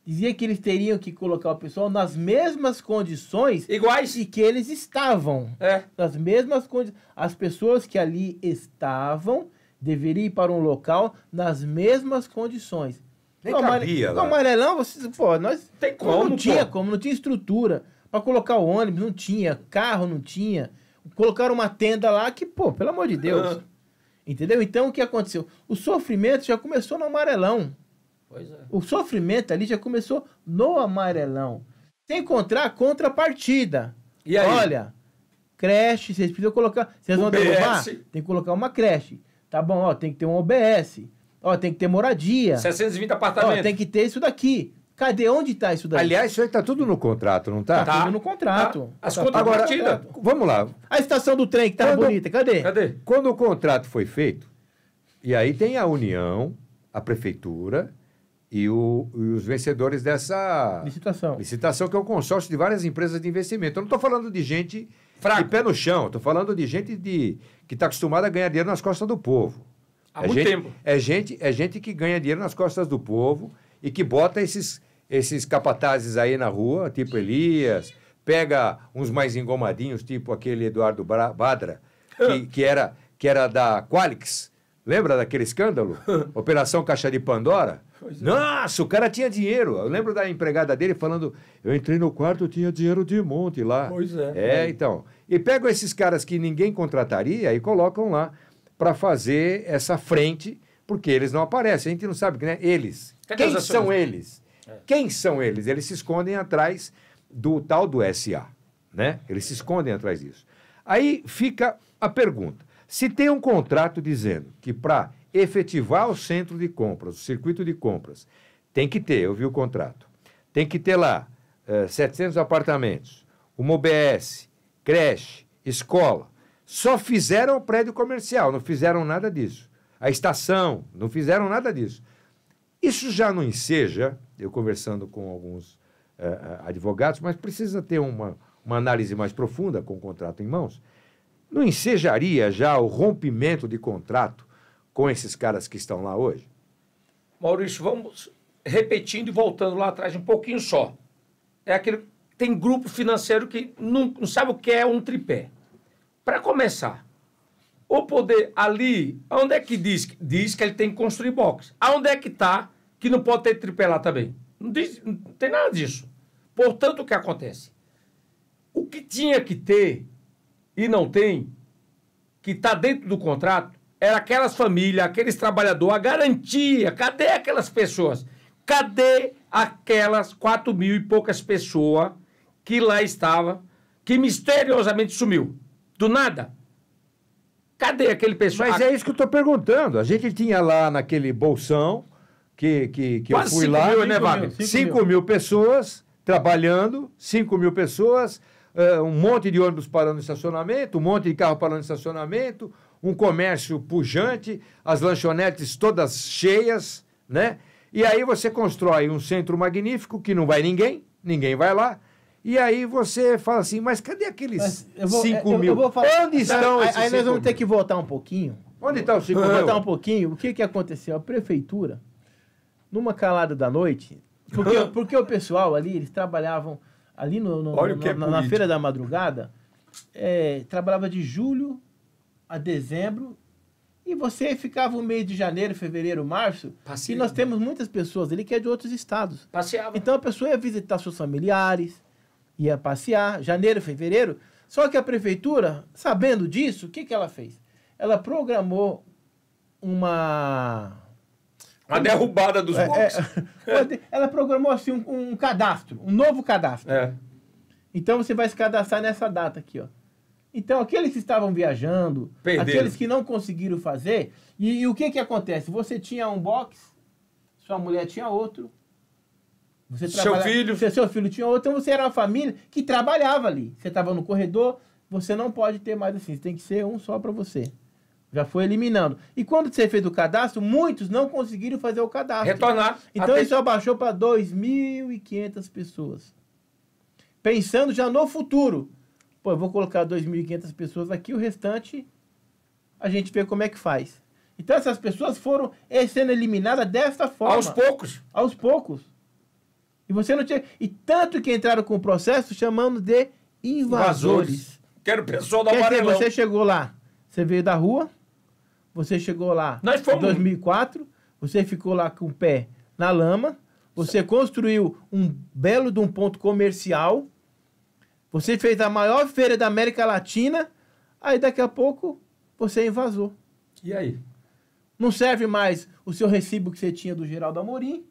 Dizia que eles teriam que colocar o pessoal nas mesmas condições Iguais? e que eles estavam. É. Nas mesmas condições. As pessoas que ali estavam deveriam ir para um local nas mesmas condições. Nem No cabia lá. No amarelão, vocês, pô, nós Tem como, não tinha pô. como, não tinha estrutura. Para colocar o ônibus, não tinha. Carro, não tinha. Colocaram uma tenda lá que, pô, pelo amor de Deus. Entendeu? Então, o que aconteceu? O sofrimento já começou no amarelão. Pois é. O sofrimento ali já começou no amarelão. Sem encontrar a contrapartida. E aí? Olha, creche, vocês precisam colocar... Vocês vão OBS. derrubar? Tem que colocar uma creche. Tá bom, ó, tem que ter um OBS. Ó, tem que ter moradia. 620 Ó, apartamentos. tem que ter isso daqui. Cadê? Onde tá isso daí? Aliás, isso aí tá tudo no contrato, não tá? Tá tudo no contrato. As Tá contrapartidas. tudo- Vamos lá. A estação do trem que tava Quando- bonita, cadê? Cadê? Quando o contrato foi feito, e aí tem a União, a Prefeitura e os vencedores dessa Licitação. licitação, que é um consórcio de várias empresas de investimento. Eu não estou falando de gente Fraco. de pé no chão, estou falando de gente que está acostumada a ganhar dinheiro nas costas do povo. Há muito tempo. É gente que ganha dinheiro nas costas do povo e que bota esses capatazes aí na rua, tipo Elias, pega uns mais engomadinhos, tipo aquele Eduardo Badra, que era da Qualix. Lembra daquele escândalo? Operação Caixa de Pandora? Nossa, o cara tinha dinheiro. Eu lembro da empregada dele falando, eu entrei no quarto, eu tinha dinheiro de monte lá. Pois é. Então. E pegam esses caras que ninguém contrataria e colocam lá para fazer essa frente, porque eles não aparecem. A gente não sabe, né? Eles. Cadê Quem os são acionistas? eles? Quem são eles? Eles se escondem atrás do tal do SA, né? Eles se escondem atrás disso. Aí fica a pergunta. Se tem um contrato dizendo que para efetivar o centro de compras, o circuito de compras, tem que ter, eu vi o contrato, tem que ter lá 700 apartamentos, uma OBS, creche, escola. Só fizeram o prédio comercial, não fizeram nada disso. A estação, não fizeram nada disso. Isso já não enseja, eu conversando com alguns advogados, mas precisa ter uma análise mais profunda com o contrato em mãos, não ensejaria já o rompimento de contrato com esses caras que estão lá hoje? Maurício, vamos repetindo e voltando lá atrás um pouquinho só. É aquele... Tem grupo financeiro que não sabe o que é um tripé. Para começar, o poder ali, onde é que diz que ele tem que construir box? Aonde é que está que não pode ter tripé lá também? Não tem nada disso. Portanto, o que acontece? O que tinha que ter e não tem, que está dentro do contrato, era aquelas famílias, aqueles trabalhadores, a garantia. Cadê aquelas pessoas? Cadê aquelas 4 mil e poucas pessoas que lá estavam, que misteriosamente sumiu? Do nada. Cadê aquele pessoal? Mas é isso que eu estou perguntando. A gente tinha lá naquele bolsão que eu Quase fui 5 lá. mil, né, Wagner? 5 mil pessoas trabalhando, 5 mil pessoas, um monte de ônibus parando no estacionamento, um monte de carro parando no estacionamento, um comércio pujante, as lanchonetes todas cheias, né? E aí você constrói um centro magnífico que não vai ninguém vai lá. E aí você fala assim, mas cadê aqueles 5 mil? Onde estão esses 5 Aí nós vamos ter mil? que voltar um pouquinho. Onde está os 5 mil? Voltar um pouquinho. O que aconteceu? A prefeitura, numa calada da noite, porque o pessoal ali, eles trabalhavam ali Olha o que é na político. Feira da Madrugada, trabalhava de julho a dezembro, e você ficava o mês de janeiro, fevereiro, março, Passeava. e nós temos muitas pessoas ali que é de outros estados. Passeava. Então a pessoa ia visitar seus familiares, ia passear, janeiro, fevereiro. Só que a prefeitura, sabendo disso, o que ela fez? Ela programou Uma derrubada dos boxes. Ela programou assim um cadastro, um novo cadastro. Então você vai se cadastrar nessa data aqui, ó. Então aqueles que estavam viajando, aqueles que não conseguiram fazer, e o que acontece? Você tinha um box, sua mulher tinha outro, seu filho tinha outro, então você era uma família que trabalhava ali. Você estava no corredor, você não pode ter mais assim, tem que ser um só para você. Já foi eliminando. E quando você fez o cadastro, muitos não conseguiram fazer o cadastro. Retornar. Então ele só baixou para 2.500 pessoas. Pensando já no futuro. Pô, eu vou colocar 2.500 pessoas aqui, o restante a gente vê como é que faz. Então essas pessoas foram sendo eliminadas desta forma. Aos poucos. Aos poucos. E você não tinha... E tanto que entraram com o processo chamando de invasores. Quero o pessoal do amarelão. Você chegou lá, você veio da rua, você chegou lá em 2004, você ficou lá com o pé na lama, você construiu um belo de um ponto comercial, você fez a maior feira da América Latina, aí daqui a pouco você invasou. E aí? Não serve mais o seu recibo que você tinha do Geraldo Amorim,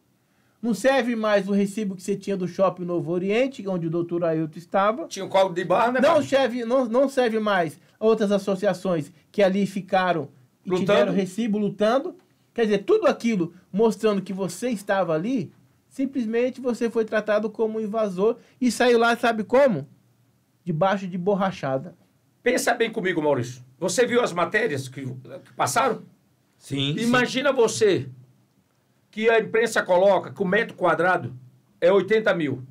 não serve mais o recibo que você tinha do Shopping Novo Oriente, onde o doutor Ailton estava. Tinha um código de barra, né? Não serve mais outras associações que ali ficaram e te deram recibo lutando. Quer dizer, tudo aquilo mostrando que você estava ali, simplesmente você foi tratado como um invasor e saiu lá, sabe como? Debaixo de borrachada. Pensa bem comigo, Maurício. Você viu as matérias que passaram? Sim. Imagina você que a imprensa coloca que o metro quadrado é 80 mil.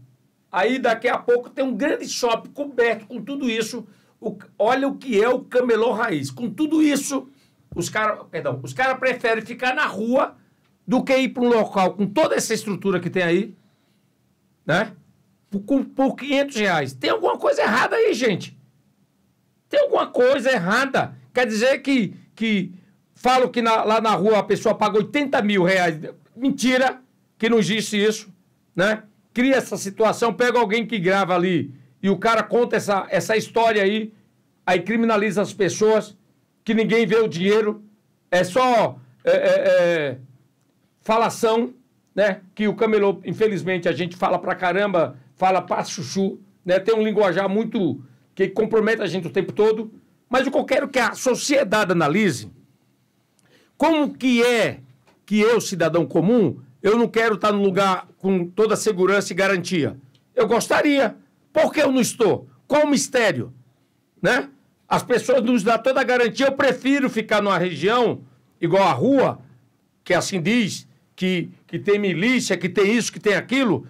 Aí daqui a pouco tem um grande shopping coberto com tudo isso. Olha o que é o camelô raiz. Com tudo isso, os caras preferem ficar na rua do que ir para um local com toda essa estrutura que tem aí, né? Por 500 reais. Tem alguma coisa errada aí, gente. Tem alguma coisa errada. Quer dizer que falo que lá na rua a pessoa paga 80 mil reais. Mentira, que não existe isso, né? Cria essa situação, pega alguém que grava ali e o cara conta essa história aí criminaliza as pessoas, que ninguém vê o dinheiro, é só falação, né? Que o camelô, infelizmente, a gente fala pra caramba, fala pra chuchu, né? Tem um linguajar muito que compromete a gente o tempo todo, mas o que eu quero que a sociedade analise como que é que eu, cidadão comum, eu não quero estar num lugar com toda a segurança e garantia. Eu gostaria. Por que eu não estou? Qual o mistério? Né? As pessoas nos dão toda a garantia. Eu prefiro ficar numa região igual a rua, que assim diz, que tem milícia, que tem isso, que tem aquilo,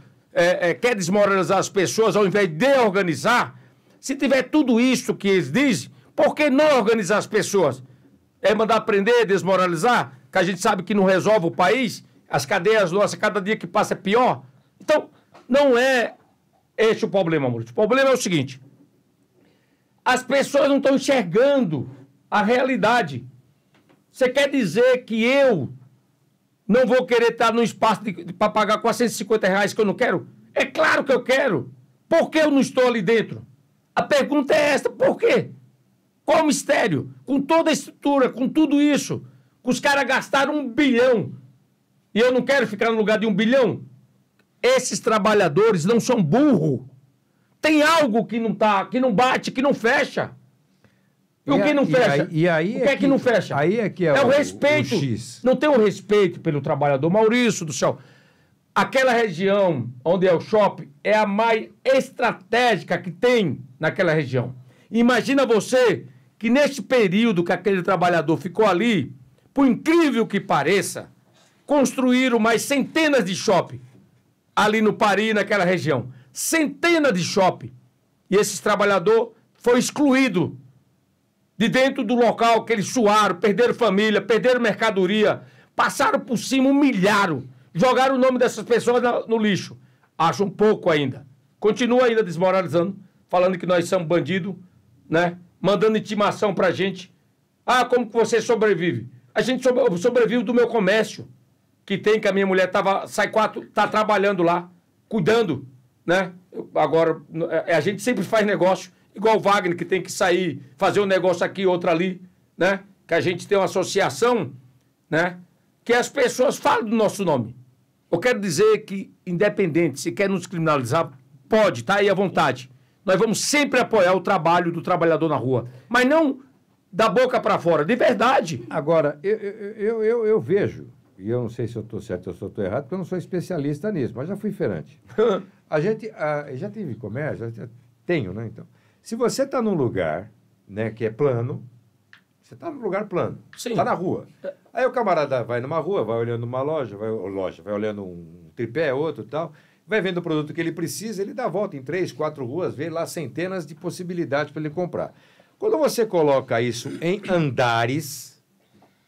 quer desmoralizar as pessoas ao invés de organizar. Se tiver tudo isso que eles dizem, por que não organizar as pessoas? É mandar prender, desmoralizar, que a gente sabe que não resolve o país, as cadeias nossas, cada dia que passa é pior. Então, não é esse o problema, Maurício. O problema é o seguinte: as pessoas não estão enxergando a realidade. Você quer dizer que eu não vou querer estar no espaço para pagar 450 reais que eu não quero? É claro que eu quero. Por que eu não estou ali dentro? A pergunta é esta: por quê? Qual o mistério? Com toda a estrutura, com tudo isso, os caras gastaram 1 bilhão e eu não quero ficar no lugar de 1 bilhão? Esses trabalhadores não são burros. Tem algo que não tá, que não bate, que não fecha. E o que não fecha? E aí o que é que não fecha? Aí é que é o respeito. O X. Não tem um respeito pelo trabalhador. Maurício do céu, aquela região onde é o shopping é a mais estratégica que tem naquela região. Imagina você que neste período que aquele trabalhador ficou ali, por incrível que pareça, construíram mais centenas de shopping ali no Pari, naquela região. Centenas de shopping. E esses trabalhadores foram excluídos de dentro do local que eles suaram, perderam família, perderam mercadoria, passaram por cima, humilharam, jogaram o nome dessas pessoas no lixo. Acho um pouco ainda. Continua ainda desmoralizando, falando que nós somos bandidos, né? Mandando intimação pra gente. Ah, como que você sobrevive? A gente sobrevive do meu comércio, que a minha mulher tá trabalhando lá, cuidando, né? Agora, a gente sempre faz negócio, igual o Wagner, que tem que sair, fazer um negócio aqui, outro ali, né? Que a gente tem uma associação né? Que as pessoas falam do nosso nome. Eu quero dizer que, independente, se quer nos criminalizar, pode, tá aí à vontade. Nós vamos sempre apoiar o trabalho do trabalhador na rua. Mas não da boca para fora, de verdade. Agora, eu vejo, e eu não sei se eu estou certo ou se eu estou errado, porque eu não sou especialista nisso, mas já fui feirante. Já tive comércio, tenho, né? Então, se você está num lugar, né, que é plano, você está num lugar plano, está na rua. Aí o camarada vai numa rua, vai olhando uma loja, vai olhando um tripé, outro e tal, vai vendo o produto que ele precisa, ele dá a volta em 3, 4 ruas, vê lá centenas de possibilidades para ele comprar. Quando você coloca isso em andares,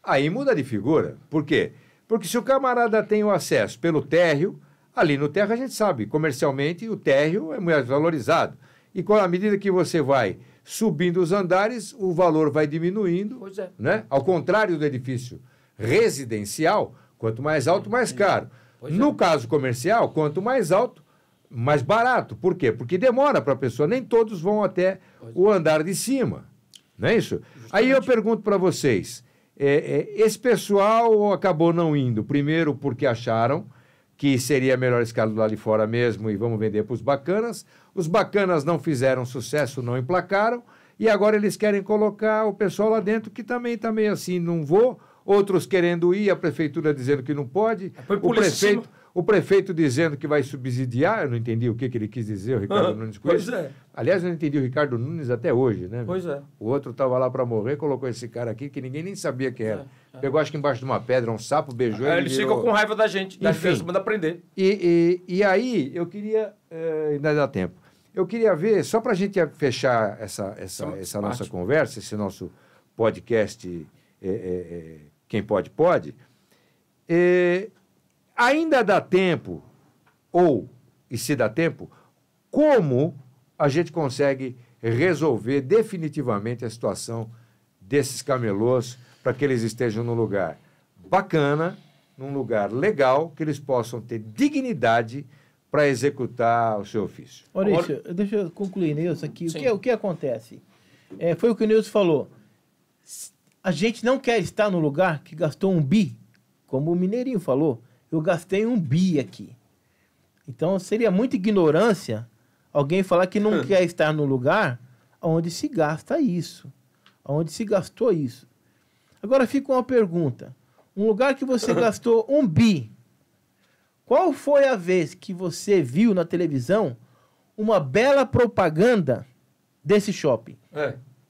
aí muda de figura. Por quê? Porque se o camarada tem o acesso pelo térreo, ali no térreo a gente sabe, comercialmente o térreo é muito valorizado. E à medida que você vai subindo os andares, o valor vai diminuindo. Pois é. Né? Ao contrário do edifício residencial, quanto mais alto, mais caro. No caso comercial, quanto mais alto, mais barato. Por quê? Porque demora para a pessoa. Nem todos vão até o andar de cima. Não é isso? Justamente. Aí eu pergunto para vocês, esse pessoal acabou não indo, primeiro porque acharam que seria melhor escalar lá de fora mesmo e vamos vender para os bacanas. Os bacanas não fizeram sucesso, não emplacaram, e agora eles querem colocar o pessoal lá dentro que também está meio assim, não vou, outros querendo ir, a prefeitura dizendo que não pode, o prefeito dizendo que vai subsidiar, eu não entendi o que ele quis dizer, o Ricardo Nunes com isso. Aliás, eu não entendi o Ricardo Nunes até hoje, né? Pois é. O outro estava lá para morrer, colocou esse cara aqui que ninguém nem sabia quem era. Pegou, acho que embaixo de uma pedra, um sapo, beijou ele. Eles ficam com raiva da gente, da criança, manda prender. E aí, eu queria, ainda dá tempo, eu queria ver, só para a gente fechar essa nossa conversa, esse nosso podcast, Quem Pode, Pode, ainda dá tempo, e se dá tempo, como a gente consegue resolver definitivamente a situação desses camelôs para que eles estejam num lugar bacana, num lugar legal, que eles possam ter dignidade para executar o seu ofício. Maurício, deixa eu concluir, Nilson, aqui. O que acontece? Foi o que o Nilson falou. A gente não quer estar no lugar que gastou 1 bi, como o Mineirinho falou. Eu gastei 1 bi aqui. Então, seria muita ignorância alguém falar que não quer estar no lugar onde se gasta isso, onde se gastou isso. Agora fica uma pergunta. Um lugar que você gastou 1 bi, qual foi a vez que você viu na televisão uma bela propaganda desse shopping?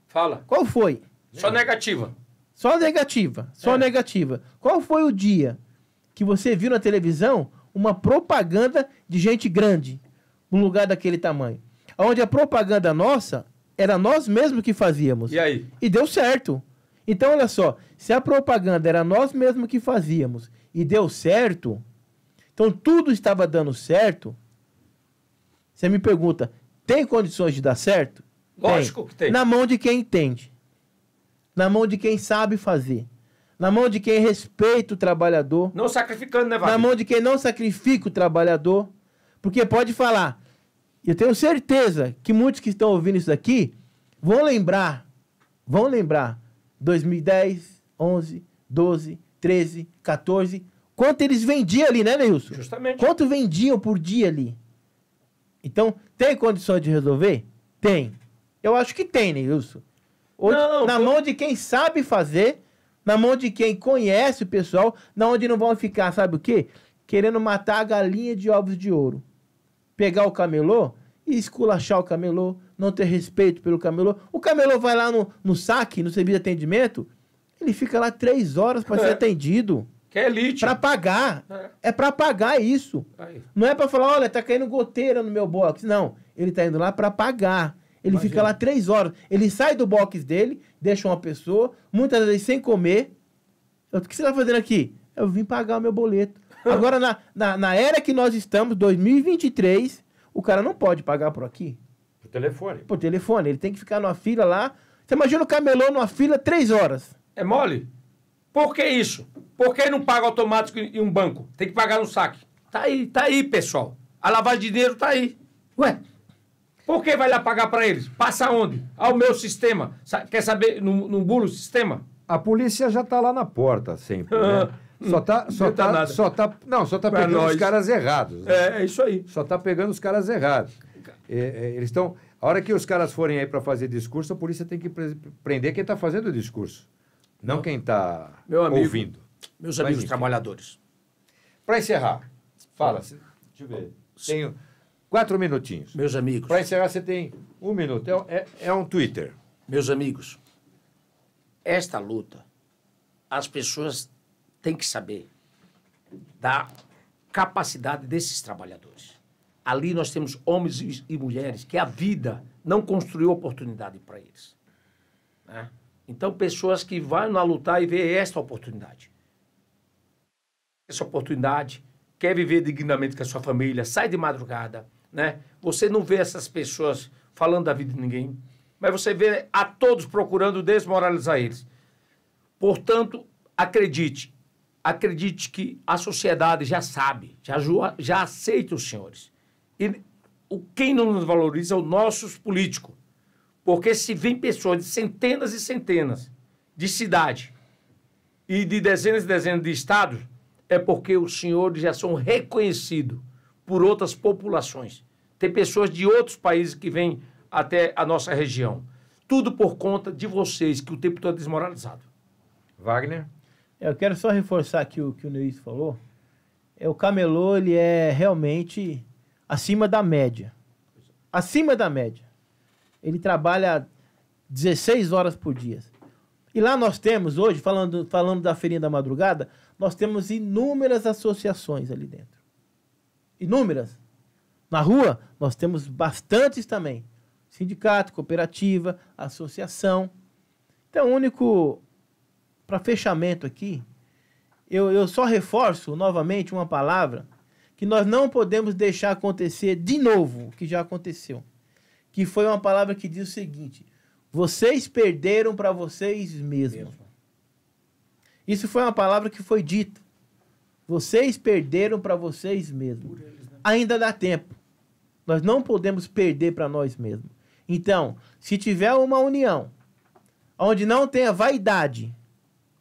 Fala. Qual foi? Só negativa. Só negativa. Só negativa. Qual foi o dia que você viu na televisão uma propaganda de gente grande num lugar daquele tamanho? Onde a propaganda nossa era nós mesmos que fazíamos. E aí? E deu certo. Então, olha só, se a propaganda era nós mesmos que fazíamos e deu certo, então tudo estava dando certo, você me pergunta, tem condições de dar certo? Lógico que tem. Na mão de quem entende. Na mão de quem sabe fazer. Na mão de quem respeita o trabalhador. Não sacrificando, né, Wagner? Na mão de quem não sacrifica o trabalhador. Porque pode falar, eu tenho certeza que muitos que estão ouvindo isso aqui vão lembrar 2010, 11, 12, 13, 14, quanto eles vendiam ali, né, Neilson? Justamente. Quanto vendiam por dia ali? Então, tem condições de resolver? Tem. Eu acho que tem, Neilson. Na mão de quem sabe fazer, na mão de quem conhece o pessoal, na onde não vão ficar, sabe o quê? Querendo matar a galinha de ovos de ouro. Pegar o camelô e esculachar o camelô, não ter respeito pelo camelô. O camelô vai lá no saque, no serviço de atendimento, ele fica lá 3 horas para ser atendido. Que é elite. Para pagar. É para pagar isso. Aí. Não é para falar, olha, tá caindo goteira no meu box. Não, ele tá indo lá para pagar. Ele fica lá 3 horas. Ele sai do box dele, deixa uma pessoa, muitas vezes sem comer. O que você tá fazendo aqui? Eu vim pagar o meu boleto. Agora, na era que nós estamos, 2023, o cara não pode pagar por aqui. Por telefone. Por telefone. Ele tem que ficar numa fila lá. Você imagina o camelô numa fila 3 horas. É mole? Por que isso? Por que não paga automático em um banco? Tem que pagar no saque. Tá aí, pessoal. A lavagem de dinheiro tá aí. Ué, por que vai lá pagar para eles? Passa onde? Ao meu sistema. Quer saber, no bulo sistema? A polícia já está lá na porta sempre, né? Só tá pegando os caras errados. Né? É isso aí. Só tá pegando os caras errados. Eles estão... A hora que os caras forem aí para fazer discurso, a polícia tem que prender quem está fazendo o discurso, não quem está ouvindo. Meus amigos trabalhadores. Para encerrar, fala. Deixa eu ver. Tenho 4 minutinhos. Meus amigos. Para encerrar, você tem 1 minuto. É um Twitter. Meus amigos, esta luta, as pessoas têm que saber da capacidade desses trabalhadores. Ali nós temos homens e mulheres que a vida não construiu oportunidade para eles. Né? Então, pessoas que vão lá lutar e ver esta oportunidade. Essa oportunidade, quer viver dignamente com a sua família, sai de madrugada. Né? Você não vê essas pessoas falando da vida de ninguém, mas você vê a todos procurando desmoralizar eles. Portanto, acredite que a sociedade já sabe, já aceita os senhores. E quem não nos valoriza é os nossos políticos. Porque se vem pessoas de centenas e centenas de cidades e de dezenas e dezenas de estados, é porque os senhores já são reconhecidos por outras populações. Tem pessoas de outros países que vêm até a nossa região. Tudo por conta de vocês, que o tempo todo é desmoralizado. Wagner? Eu quero só reforçar aqui o que o Neilson falou. O camelô, ele é realmente acima da média. Acima da média. Ele trabalha 16 horas por dia. E lá nós temos hoje, falando da Feirinha da Madrugada, nós temos inúmeras associações ali dentro. Inúmeras. Na rua, nós temos bastantes também. Sindicato, cooperativa, associação. Então, para fechamento aqui, eu só reforço novamente uma palavra que nós não podemos deixar acontecer de novo o que já aconteceu. Que foi uma palavra que diz o seguinte: vocês perderam para vocês mesmos. Isso foi uma palavra que foi dita. Vocês perderam para vocês mesmos. Ainda dá tempo. Nós não podemos perder para nós mesmos. Então, se tiver uma união onde não tenha vaidade,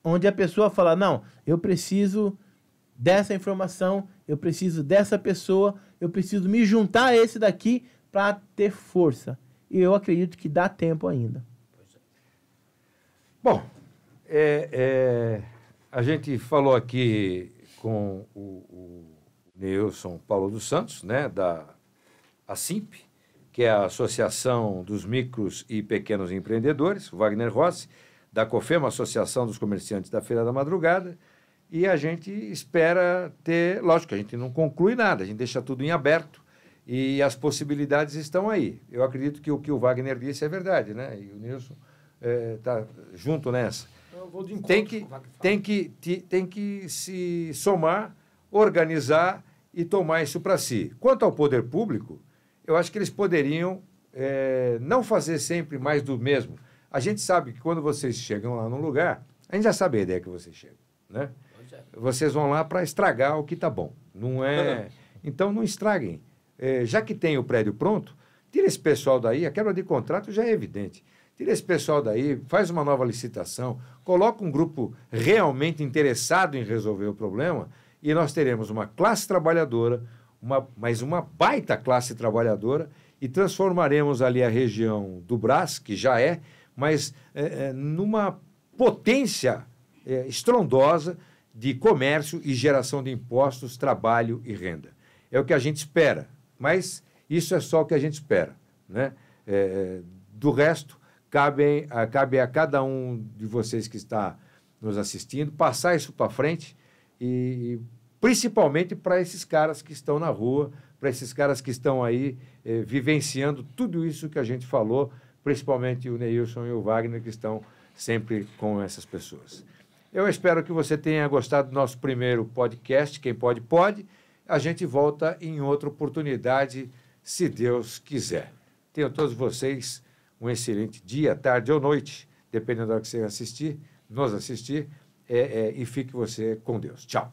onde a pessoa fala, não, eu preciso dessa informação, eu preciso dessa pessoa, eu preciso me juntar a esse daqui para ter força. E eu acredito que dá tempo ainda. Bom, a gente falou aqui com o Neilson Paulo dos Santos, né, da ASIMP, que é a Associação dos Micros e Pequenos Empreendedores, o Wagner Rossi, da COFEMA, Associação dos Comerciantes da Feira da Madrugada, e a gente espera ter... Lógico que a gente não conclui nada, a gente deixa tudo em aberto, e as possibilidades estão aí. Eu acredito que o que o Wagner disse é verdade, né? E o Nilson está junto nessa. Eu vou de encontro tem que se somar, organizar e tomar isso para si. Quanto ao poder público, eu acho que eles poderiam não fazer sempre mais do mesmo. A gente sabe que quando vocês chegam lá num lugar, a gente já sabe a ideia que vocês chegam, né? Vocês vão lá para estragar o que está bom. Não é... Então, não estraguem. Já que tem o prédio pronto, tira esse pessoal daí, a quebra de contrato já é evidente. Tira esse pessoal daí, faz uma nova licitação, coloca um grupo realmente interessado em resolver o problema e nós teremos uma classe trabalhadora, mas uma baita classe trabalhadora, e transformaremos ali a região do Brás, que já mas numa potência estrondosa de comércio e geração de impostos, trabalho e renda. É o que a gente espera, mas isso é só o que a gente espera, né? Do resto, cabe a cada um de vocês que está nos assistindo passar isso para frente e principalmente para esses caras que estão na rua, para esses caras que estão aí vivenciando tudo isso que a gente falou, principalmente o Neilson e o Wagner, que estão sempre com essas pessoas. Eu espero que você tenha gostado do nosso primeiro podcast, Quem Pode, Pode. A gente volta em outra oportunidade, se Deus quiser. Tenham todos vocês um excelente dia, tarde ou noite, dependendo da hora que você nos assistir, e fique você com Deus. Tchau.